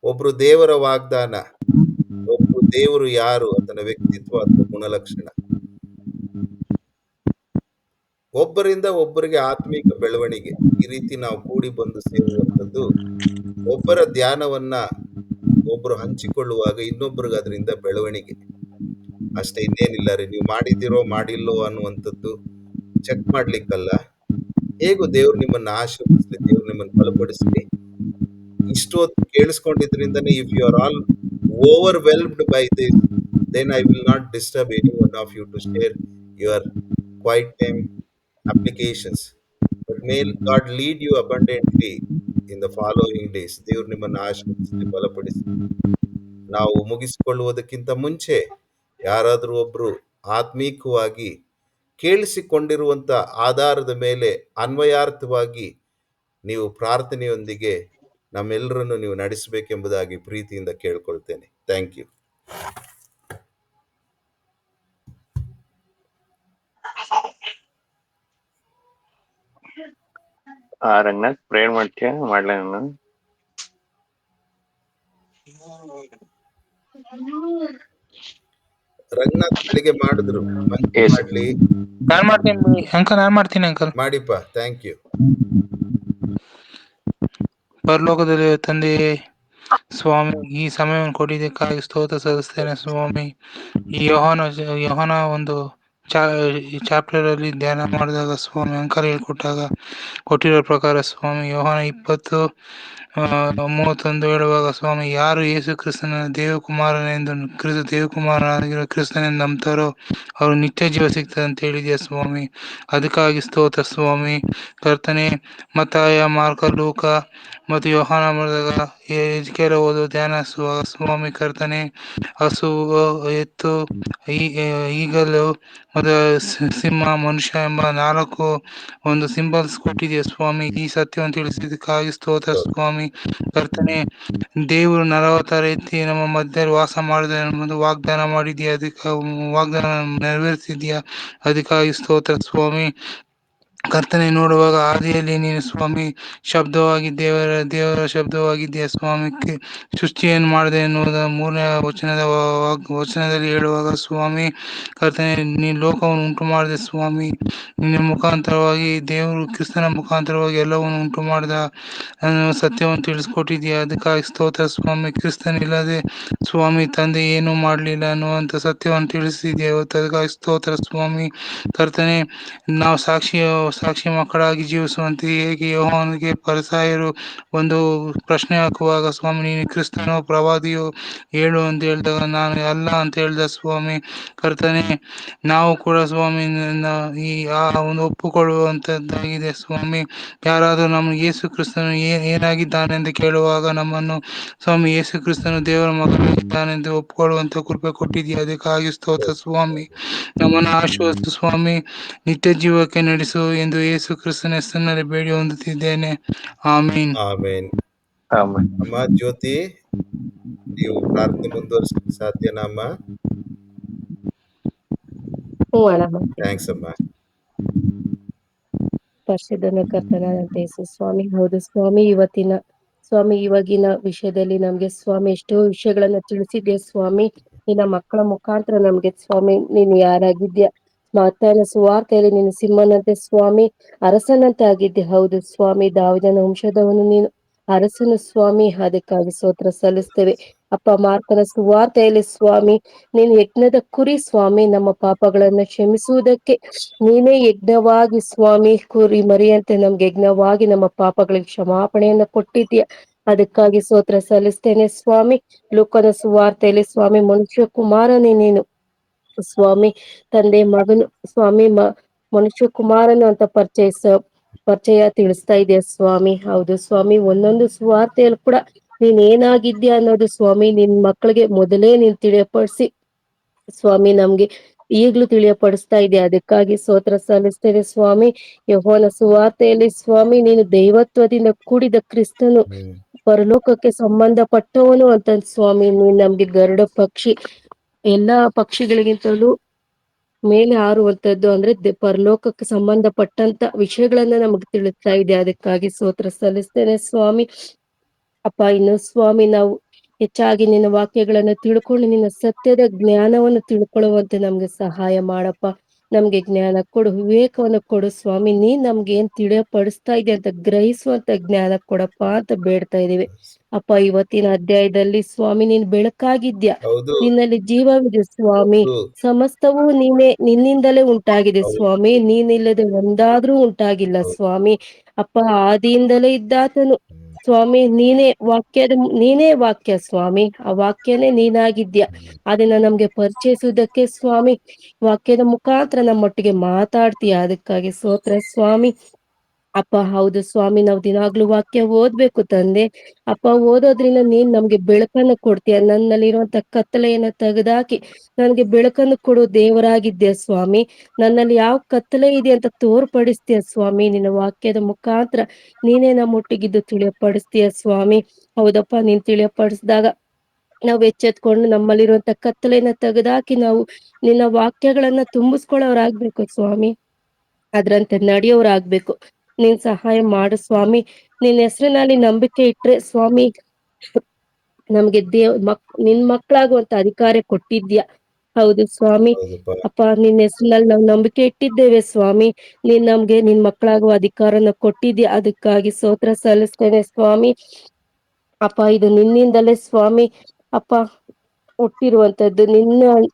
ಒಬ್ರು ದೇವರ ವಾಗ್ದಾನ, ಒಬ್ರು ದೇವರು ಯಾರು ಅದನ್ನ ವ್ಯಕ್ತಿತ್ವ ಅಥವಾ ಗುಣಲಕ್ಷಣ. ಒಬ್ಬರಿಂದ ಒಬ್ಬರಿಗೆ ಆತ್ಮೀಕ ಬೆಳವಣಿಗೆ. ಈ ರೀತಿ ನಾವು ಕೂಡಿ ಬಂದು ಸೇರುವಂಥದ್ದು. ಒಬ್ಬರ ಧ್ಯಾನವನ್ನ ಒಬ್ರು ಹಂಚಿಕೊಳ್ಳುವಾಗ ಇನ್ನೊಬ್ರಿಗೆ ಅದರಿಂದ ಬೆಳವಣಿಗೆ ಅಷ್ಟೇ, ಇನ್ನೇನಿಲ್ಲ ರೀ. ನೀವು ಮಾಡಿದಿರೋ ಮಾಡಿಲ್ಲೋ ಅನ್ನುವಂಥದ್ದು ಚೆಕ್ ಮಾಡ್ಲಿಕ್ಕಲ್ಲ. ಹೇಗೂ ದೇವ್ರು ನಿಮ್ಮನ್ನ ಆಶೀರ್ವದಿಸ್ಲಿ, ದೇವ್ರು ನಿಮ್ಮನ್ನು ಬಲಪಡಿಸ್ಲಿ. ಇಷ್ಟೊತ್ತು ಕೇಳಿಸ್ಕೊಂಡಿದ್ರಿಂದನೇ if you are all overwhelmed by this, then I will not disturb any one of you to share your quiet time applications. But may God lead you abundantly in the following days. ದೇವ್ರು ನಿಮ್ಮನ್ನು ಆಶೀರ್ವದಿಸಲಿ, ಬಲಪಡಿಸಲಿ. ನಾವು ಮುಗಿಸಿಕೊಳ್ಳುವುದಕ್ಕಿಂತ ಮುಂಚೆ ಯಾರಾದರೂ ಒಬ್ರು ಆತ್ಮೀಕವಾಗಿ ಕೇಳಿಸಿಕೊಂಡಿರುವಂಥ ಆಧಾರದ ಮೇಲೆ ಅನ್ವಯಾರ್ಥವಾಗಿ ನೀವು ಪ್ರಾರ್ಥನೆಯೊಂದಿಗೆ ನಮ್ಮೆಲ್ಲರನ್ನು ನೀವು ನಡೆಸಬೇಕೆಂಬುದಾಗಿ ಪ್ರೀತಿಯಿಂದ ಕೇಳ್ಕೊಳ್ತೇನೆ. Thank you. ರಂಗನಾಥ್ ಪ್ರೇಯರ್ ಮಾಡ್ತೀಯಾ? ಮಾಡ್ಲಾ ನಾನು? ರಂಗನಾಥ್ ಬೆಳಿಗ್ಗೆ ಮಾಡಿದ್ರು, ಮಾಡ್ಲಿ? ನಾನ್ ಮಾಡ್ತೀನಿ ಅಂಕಲ್, ನಾನ್ ಮಾಡ್ತೀನಿ ಅಂಕಲ್. ಮಾಡಿಪ್ಪ. Thank you. ಪರಲೋಕದಲ್ಲಿ ತಂದೆಯೇ ಸ್ವಾಮಿ, ಈ ಸಮಯವನ್ನು ಕೊಟ್ಟಿದ್ದಕ್ಕಾಗಿ ಸ್ತೋತ್ರ ಸಲ್ಲಿಸ್ತೇನೆ ಸ್ವಾಮಿ. ಈ ಯೋಹಾನ ಒಂದು ಚಾಪ್ಟರ್ ಅಲ್ಲಿ ಧ್ಯಾನ ಮಾಡಿದಾಗ ಸ್ವಾಮಿ ಅಂಕಲ್ ಹೇಳ್ಕೊಟ್ಟಾಗ ಕೊಟ್ಟಿರೋ ಪ್ರಕಾರ ಸ್ವಾಮಿ ಯೋಹಾನ 20:31 ಹೇಳುವಾಗ ಸ್ವಾಮಿ, ಯಾರು ಯೇಸು ಕ್ರಿಸ್ತನ ದೇವಕುಮಾರನೆಂದು ದೇವಕುಮಾರನಾಗಿರೋ ಕ್ರಿಸ್ತನೆಂದು ನಂಬ್ತಾರೋ ಅವರು ನಿತ್ಯ ಜೀವ ಸಿಗ್ತದೆ ಅಂತ ಹೇಳಿದ್ಯಾ ಸ್ವಾಮಿ. ಅದಕ್ಕಾಗಿ ಸ್ತೋತ್ರ ಸ್ವಾಮಿ. ಕರ್ತನೆ, ಮತ್ತಾಯ, ಮಾರ್ಕ, ಲೂಕ ಮತ್ತು ಯೋಹಾನ ಮಾಡಿದಾಗ ಎಜ್ಕೇಲ ಓದು ಧ್ಯಾನ ಸ್ವಾಮಿ ಕರ್ತನೆ, ಹಸು, ಎತ್ತು, ಈಗಲು ಒಂದು ಸಿಂಹ, ಮನುಷ್ಯ ಎಂಬ 4 ಒಂದು ಸಿಂಬಲ್ಸ್ ಕೊಟ್ಟಿದೆಯಾ ಸ್ವಾಮಿ. ಈ ಸತ್ಯವನ್ನು ತಿಳಿಸಿದ್ದಕ್ಕಾಗಿ ಸ್ತೋತ್ರ ಸ್ವಾಮಿ. ಕರ್ತನೆ, ದೇವರು ನರವತಾರ ಎತ್ತಿ ನಮ್ಮ ಮಧ್ಯದಲ್ಲಿ ವಾಸ ಮಾಡಿದ ಎಂಬುದು ವಾಗ್ದಾನ ಮಾಡಿದ್ಯಾ, ಅದಕ್ಕೆ ವಾಗ್ದಾನ ನೆರವೇರಿಸಿದ್ಯಾ, ಅದಕ್ಕಾಗಿ ಸ್ತೋತ್ರ ಸ್ವಾಮಿ. ಕರ್ತನೆ, ನೋಡುವಾಗ ಆದಿಯಲ್ಲಿ ನೀನು ಸ್ವಾಮಿ ಶಬ್ದವಾಗಿ ದೇವರ ಶಬ್ದವಾಗಿದ್ದೀಯ ಸ್ವಾಮಿ. ಸೃಷ್ಟಿಯನ್ನು ಮಾಡಿದೆ ಎನ್ನುವುದ 3ನೇ ವಚನದಲ್ಲಿ ಹೇಳುವಾಗ ಸ್ವಾಮಿ, ಕರ್ತನೆ, ನೀನು ಲೋಕವನ್ನು ಉಂಟು ಮಾಡಿದೆ ಸ್ವಾಮಿ. ನಿನ್ನ ಮುಖಾಂತರವಾಗಿ ದೇವರು ಕ್ರಿಸ್ತನ ಮುಖಾಂತರವಾಗಿ ಎಲ್ಲವನ್ನು ಉಂಟು ಮಾಡಿದ ಸತ್ಯವನ್ನು ತಿಳಿಸ್ಕೊಟ್ಟಿದೆಯಾ, ಅದಕ್ಕಾಗಿ ಸ್ತೋತ್ರ ಸ್ವಾಮಿ. ಕ್ರಿಸ್ತನಿಲ್ಲದೆ ಸ್ವಾಮಿ ತಂದೆ ಏನೂ ಮಾಡಲಿಲ್ಲ ಅನ್ನುವಂಥ ಸತ್ಯವನ್ನು ತಿಳಿಸಿದೆಯಾ, ಅದಕ್ಕಾಗಿ ಸ್ತೋತ್ರ ಸ್ವಾಮಿ. ಕರ್ತನೆ, ನಾವು ಸಾಕ್ಷಿ ಮಕ್ಕಳಾಗಿ ಜೀವಿಸುವಂತೆ ಹೇಗೆ ಯೋಹಾನನಿಗೆ ಫರಿಸಾಯರು ಒಂದು ಪ್ರಶ್ನೆ ಹಾಕುವಾಗ ಸ್ವಾಮಿ, ನೀನು ಕ್ರಿಸ್ತನೋ ಪ್ರವಾದಿಯೋ ಹೇಳು ಅಂತ ಹೇಳಿದಾಗ ನಾನು ಅಲ್ಲ ಅಂತ ಹೇಳ್ದ ಸ್ವಾಮಿ. ಕರ್ತನೆ, ನಾವು ಕೂಡ ಸ್ವಾಮಿ ಆ ಒಂದು ಒಪ್ಪುಕೊಳ್ಳುವಂತದ್ದಾಗಿದೆ ಸ್ವಾಮಿ. ಯಾರಾದರೂ ನಮಗೆ ಯೇಸು ಕ್ರಿಸ್ತನು ಏನಾಗಿದ್ದಾನೆ ಎಂದು ಕೇಳುವಾಗ ನಮ್ಮನ್ನು ಸ್ವಾಮಿ ಯೇಸು ಕ್ರಿಸ್ತನು ದೇವರ ಮಗನಾಗಿದ್ದಾನೆಂದು ಒಪ್ಪಿಕೊಳ್ಳುವಂತ ಕೃಪೆ ಕೊಟ್ಟಿದೆಯಾ, ಅದಕ್ಕಾಗಿ ಸ್ತೋತ್ರ ಸ್ವಾಮಿ. ನಮ್ಮನ್ನು ಆಶೀರ್ವದಿಸು ಸ್ವಾಮಿ, ನಿತ್ಯ ಜೀವಕ್ಕೆ ನಡೆಸು ಎಂದು ಯೇಸು ಕ್ರಿಸ್ತನ ಹೆಸರಿನಲ್ಲಿ ಬೇಡಿ ಹೊಂದುತ್ತಿದ್ದೇನೆ. ಆಮೀನ್. ಆಮೇನ್. ಆಮೇಲೆ ಅಮ್ಮ ಜ್ಯೋತಿ, ನೀವು ಪ್ರಾರ್ಥನೆ ಮುಂದುವರಿಸಲಿಕ್ಕೆ ಸಾಧ್ಯನಾ ಅಮ್ಮ? ಹ್ಞೂ ಅಣ್ಣ ಮಾಡ್ತೀನಿ. ಥ್ಯಾಂಕ್ಸ್ ಅಮ್ಮ. ಪರಿಶುದ್ಧನ ಕರ್ತನಾದಂತ ಯೇಸು ಸ್ವಾಮಿ, ಹೌದು ಸ್ವಾಮಿ, ಇವಾಗಿನ ವಿಷಯದಲ್ಲಿ ನಮ್ಗೆ ಸ್ವಾಮಿ ಎಷ್ಟೋ ವಿಷಯಗಳನ್ನ ತಿಳಿಸಿದ್ಯಾ ಸ್ವಾಮಿ. ನಿನ್ನ ಮಕ್ಕಳ ಮುಖಾಂತರ ನಮ್ಗೆ ಸ್ವಾಮಿ ನೀನು ಯಾರಾಗಿದ್ಯಾ, ಮತ್ತಾಯನ ಸುವಾರ್ತೆಯಲ್ಲಿ ನೀನು ಸಿಂಹನಂತೆ ಸ್ವಾಮಿ, ಅರಸನಂತೆ ಆಗಿದ್ದೆ. ಹೌದು ಸ್ವಾಮಿ, ದಾವಿದನ ವಂಶದವನು ನೀನು, ಅರಸನು ಸ್ವಾಮಿ, ಅದಕ್ಕಾಗಿ ಸ್ತೋತ್ರ ಸಲ್ಲಿಸ್ತೇವೆ ಅಪ್ಪ. ಮಾರ್ಕನ ಸುವಾರ್ತೆಯಲ್ಲಿ ಸ್ವಾಮಿ ನೀನು ಯಜ್ಞದ ಕುರಿ ಸ್ವಾಮಿ, ನಮ್ಮ ಪಾಪಗಳನ್ನ ಕ್ಷಮಿಸುವುದಕ್ಕೆ ನೀನೇ ಯಜ್ಞವಾಗಿ ಸ್ವಾಮಿ, ಕುರಿ ಮರಿಯಂತೆ ನಮ್ಗೆ ಯಜ್ಞವಾಗಿ ನಮ್ಮ ಪಾಪಗಳಿಗೆ ಕ್ಷಮಾಪಣೆಯನ್ನ ಕೊಟ್ಟಿದ್ಯಾ, ಅದಕ್ಕಾಗಿ ಸ್ತೋತ್ರ ಸಲ್ಲಿಸ್ತೇನೆ ಸ್ವಾಮಿ. ಲೋಕದ ಸುವಾರ್ತೆಯಲ್ಲಿ ಸ್ವಾಮಿ ಮನುಷ್ಯ ಕುಮಾರನೇ ನೀನು ಸ್ವಾಮಿ, ತಂದೆ ಮಗನು ಸ್ವಾಮಿ, ಮನುಷ್ಯ ಕುಮಾರನು ಅಂತ ಪರಿಚಯ ತಿಳಿಸ್ತಾ ಇದೆಯಾ ಸ್ವಾಮಿ. ಹೌದು ಸ್ವಾಮಿ, ಒಂದೊಂದು ಸುವಾರ್ತೆಯಲ್ಲಿ ಕೂಡ ನೀನ್ ಏನಾಗಿದ್ಯಾ ಅನ್ನೋದು ಸ್ವಾಮಿ ನಿನ್ ಮಕ್ಕಳಿಗೆ ಮೊದಲೇ ನೀನ್ ತಿಳಿಯಪಡಿಸಿ ಸ್ವಾಮಿ ನಮ್ಗೆ ಈಗ್ಲೂ ತಿಳಿಯಪಡಿಸ್ತಾ ಇದೆಯಾ, ಅದಕ್ಕಾಗಿ ಸ್ತೋತ್ರ ಸಲ್ಲಿಸ್ತೇವೆ ಸ್ವಾಮಿ. ಯೆಹೋವನ ಸುವಾರ್ತೆಯಲ್ಲಿ ಸ್ವಾಮಿ ನೀನು ದೈವತ್ವದಿಂದ ಕೂಡಿದ ಕ್ರಿಸ್ತನು, ಪರಲೋಕಕ್ಕೆ ಸಂಬಂಧಪಟ್ಟವನು ಅಂತ ಸ್ವಾಮಿ. ನೀನ್ ನಮ್ಗೆ ಗರುಡ ಪಕ್ಷಿ, ಎಲ್ಲಾ ಪಕ್ಷಿಗಳಿಗಿಂತಲೂ ಮೇಲೆ ಹಾರುವಂತದ್ದು ಅಂದ್ರೆ ಪರಲೋಕಕ್ಕೆ ಸಂಬಂಧಪಟ್ಟಂತ ವಿಷಯಗಳನ್ನ ನಮಗ್ ತಿಳಿಸ್ತಾ ಇದೆ, ಅದಕ್ಕಾಗಿ ಸ್ತೋತ್ರ ಸಲ್ಲಿಸ್ತೇನೆ ಸ್ವಾಮಿ. ಅಪ್ಪ, ಇನ್ನು ಸ್ವಾಮಿ ನಾವು ಹೆಚ್ಚಾಗಿ ನಿನ್ನ ವಾಕ್ಯಗಳನ್ನ ತಿಳ್ಕೊಂಡು ನಿನ್ನ ಸತ್ಯದ ಜ್ಞಾನವನ್ನು ತಿಳ್ಕೊಳ್ಳುವಂತೆ ನಮ್ಗೆ ಸಹಾಯ ಮಾಡಪ್ಪ. ನಮ್ಗೆ ಜ್ಞಾನ ಕೊಡು, ವಿವೇಕವನ್ನು ಕೊಡು ಸ್ವಾಮಿ. ನೀನ್ ನಮ್ಗೆ ಏನ್ ತಿಳಿಯಪಡಿಸ್ತಾ ಇದೆ ಅಂತ ಗ್ರಹಿಸುವಂತ ಜ್ಞಾನ ಕೊಡಪ್ಪ ಅಂತ ಬೇಡ್ತಾ ಇದೀವಿ ಅಪ್ಪ. ಇವತ್ತಿನ ಅಧ್ಯಾಯದಲ್ಲಿ ಸ್ವಾಮಿ ನೀನ್ ಬೆಳಕಾಗಿದ್ಯಾ, ಹೌದು, ನಿನ್ನಲ್ಲಿ ಜೀವವಿದೆ ಸ್ವಾಮಿ, ಹೌದು, ಸಮಸ್ತವೂ ನೀನೇ, ನಿನ್ನಿಂದಲೇ ಉಂಟಾಗಿದೆ ಹೌದು, ಸ್ವಾಮಿ, ನೀನಿಲ್ಲದೆ ಒಂದಾದ್ರೂ ಉಂಟಾಗಿಲ್ಲ ಹೌದು. ಸ್ವಾಮಿ. ಅಪ್ಪ, ಆದಿಯಿಂದಲೇ ಇದ್ದಾತನು ಸ್ವಾಮಿ, ನೀನೇ ವಾಕ್ಯ ಸ್ವಾಮಿ, ಆ ವಾಕ್ಯನೇ ನೀನಾಗಿದ್ಯಾ. ಅದನ್ನ ನಮ್ಗೆ ಪರಿಚಯಿಸುವುದಕ್ಕೆ ಸ್ವಾಮಿ ವಾಕ್ಯದ ಮುಖಾಂತರ ನಮ್ಮೊಟ್ಟಿಗೆ ಮಾತಾಡ್ತೀಯ, ಅದಕ್ಕಾಗಿ ಸ್ತೋತ್ರ ಸ್ವಾಮಿ. ಅಪ್ಪ, ಹೌದು ಸ್ವಾಮಿ, ನಾವು ದಿನಾಗ್ಲೂ ವಾಕ್ಯ ಓದ್ಬೇಕು ತಂದೆ. ಅಪ್ಪ, ಓದೋದ್ರಿಂದ ನೀನ್ ನಮ್ಗೆ ಬೆಳಕನ್ನು ಕೊಡ್ತೀಯ, ನನ್ನಲ್ಲಿರುವಂತ ಕತ್ತಲೆಯನ್ನ ತೆಗೆದಾಕಿ ನನ್ಗೆ ಬೆಳಕನ್ನು ಕೊಡು ದೇವರಾಗಿದ್ದೆ ಸ್ವಾಮಿ. ನನ್ನಲ್ಲಿ ಯಾವ ಕತ್ತಲೆ ಇದೆ ಅಂತ ತೋರ್ಪಡಿಸ್ತೀಯ ಸ್ವಾಮಿ, ನಿನ್ನ ವಾಕ್ಯದ ಮುಖಾಂತರ ನೀನೇ ನಮ್ಮೊಟ್ಟಿಗಿದ್ದು ತಿಳಿಯಪಡಿಸ್ತೀಯ ಸ್ವಾಮಿ. ಹೌದಪ್ಪ, ನೀನ್ ತಿಳಿಯಪಡಿಸಿದಾಗ ನಾವು ಎಚ್ಚೆತ್ಕೊಂಡು ನಮ್ಮಲ್ಲಿರುವಂತ ಕತ್ತಲೆಯನ್ನ ತೆಗೆದಾಕಿ ನಾವು ನಿನ್ನ ವಾಕ್ಯಗಳನ್ನ ತುಂಬಿಸ್ಕೊಳ್ಳೋರಾಗ್ಬೇಕು ಸ್ವಾಮಿ, ಅದ್ರಂತೆ ನಡೆಯೋರಾಗ್ಬೇಕು. ನೀನ್ ಸಹಾಯ ಮಾಡು ಸ್ವಾಮಿ. ನಿನ್ ಹೆಸರಿನಲ್ಲಿ ನಂಬಿಕೆ ಇಟ್ರೆ ಸ್ವಾಮಿ ನಮ್ಗೆ ನಿನ್ ಮಕ್ಕಳಾಗುವಂತ ಅಧಿಕಾರ ಕೊಟ್ಟಿದ್ಯಾ. ಹೌದು ಸ್ವಾಮಿ. ಹೌದಪ್ಪ. ಅಪ್ಪ, ನಿನ್ ಹೆಸರಿನಲ್ಲಿ ನಾವು ನಂಬಿಕೆ ಇಟ್ಟಿದ್ದೇವೆ ಸ್ವಾಮಿ. ನೀನ್ ನಮ್ಗೆ ನಿನ್ ಮಕ್ಕಳಾಗುವ ಅಧಿಕಾರನ ಕೊಟ್ಟಿದ್ಯಾ, ಅದಕ್ಕಾಗಿ ಸ್ತೋತ್ರ ಸಲ್ಲಿಸ್ತೇನೆ ಸ್ವಾಮಿ. ಅಪ್ಪ, ಇದು ನಿನ್ನಿಂದಲೇ ಸ್ವಾಮಿ ಅಪ್ಪ ಹುಟ್ಟಿರುವಂತದ್ದು,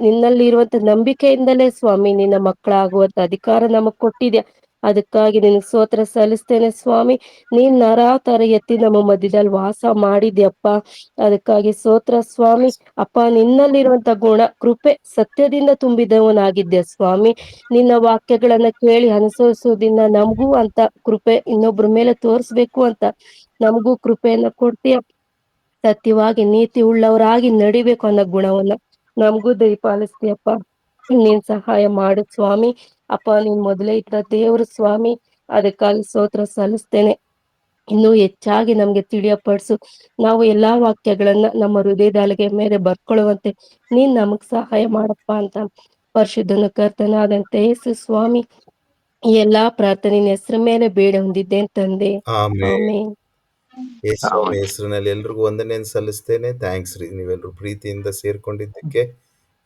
ನಿನ್ನಲ್ಲಿ ಇರುವಂತ ನಂಬಿಕೆಯಿಂದಲೇ ಸ್ವಾಮಿ ನಿನ್ನ ಮಕ್ಕಳಾಗುವಂತ ಅಧಿಕಾರ ನಮಗ್ ಕೊಟ್ಟಿದ್ಯಾ, ಅದಕ್ಕಾಗಿ ನಿನಗೆ ಸ್ತೋತ್ರ ಸಲ್ಲಿಸ್ತೇನೆ ಸ್ವಾಮಿ. ನೀನ್ ನರಾವತಾರ ಎತ್ತಿ ನಮ್ಮ ಮಧ್ಯದಲ್ಲಿ ವಾಸ ಮಾಡಿದ್ಯಪ್ಪ, ಅದಕ್ಕಾಗಿ ಸ್ತೋತ್ರ ಸ್ವಾಮಿ. ಅಪ್ಪ, ನಿನ್ನಲ್ಲಿರುವಂತ ಗುಣ, ಕೃಪೆ, ಸತ್ಯದಿಂದ ತುಂಬಿದವನಾಗಿದ್ದೆ ಸ್ವಾಮಿ. ನಿನ್ನ ವಾಕ್ಯಗಳನ್ನ ಕೇಳಿ ಅನುಸರಿಸೋದ್ರಿಂದ ನಮಗೂ ಅಂತ ಕೃಪೆ ಇನ್ನೊಬ್ರ ಮೇಲೆ ತೋರಿಸ್ಬೇಕು ಅಂತ ನಮಗೂ ಕೃಪೆಯನ್ನ ಕೊಡ್ತೀಯ. ಸತ್ಯವಾಗಿ ನೀತಿ ಉಳ್ಳವರಾಗಿ ನಡಿಬೇಕು ಅನ್ನೋ ಗುಣವನ್ನ ನಮಗೂ ದಯಪಾಲಿಸ್ತೀಯಪ್ಪ. ನೀನ್ ಸಹಾಯ ಮಾಡು ಸ್ವಾಮಿ. ಅಪ್ಪ ನೀನ್ ಮೊದಲೇ ಇದ್ದ ದೇವ್ರು ಸ್ವಾಮಿ, ಅದಕ್ಕಾಗಿ ಸ್ತೋತ್ರ ಸಲ್ಲಿಸ್ತೇನೆ. ಇನ್ನೂ ಹೆಚ್ಚಾಗಿ ನಮ್ಗೆ ತಿಳಿಯಪಡಿಸು. ನಾವು ಎಲ್ಲಾ ವಾಕ್ಯಗಳನ್ನ ನಮ್ಮ ಹೃದಯದ ಹಲಗೆ ಮೇಲೆ ಬರ್ಕೊಳ್ಳುವಂತೆ ನೀನ್ ನಮಗ್ ಸಹಾಯ ಮಾಡಪ್ಪ ಅಂತ ಪರಿಶುದ್ಧನ ಕರ್ತನಾದಂತೆ ಯೇಸು ಸ್ವಾಮಿ ಈ ಎಲ್ಲಾ ಪ್ರಾರ್ಥನೆ ನಿನ್ನ ಹೆಸರ ಮೇಲೆ ಬೇಡ ಹೊಂದಿದ್ದೇನೆ ತಂದೆ. ಆಮೇಲೆ ಆಮೇನ್. ಯೇಸುವಿನ ಹೆಸರಿನಲ್ಲಿ ಎಲ್ರಿಗೂ ವಂದನೆಯನ್ನು ಸಲ್ಲಿಸ್ತೇನೆ. ಥ್ಯಾಂಕ್ಸ್ ರೀ, ನೀವೆಲ್ಲರೂ ಪ್ರೀತಿಯಿಂದ ಸೇರ್ಕೊಂಡಿದ್ದಕ್ಕೆ,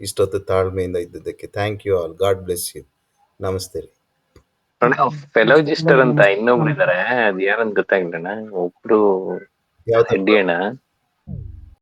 ಇಷ್ಟೊತ್ತು ತಾಳ್ಮೆಯಿಂದ ಇದ್ದಿದ್ದಕ್ಕೆ. Thank you all. God bless you. ನಮಸ್ತೆ ರೀ. ಫೆಲೋಜಿಸ್ಟರ್ ಅಂತ ಇನ್ನೊಬ್ರು ಇದಾರೆ, ಅದ್ ಯಾರಂತ ಗೊತ್ತಾಗಿಲ್ಲಣ್ಣ. ಒಬ್ರು ಯಾವ್ದಪ್ಪ? ಹೆಡ್ಡಿ ಅಣ್ಣ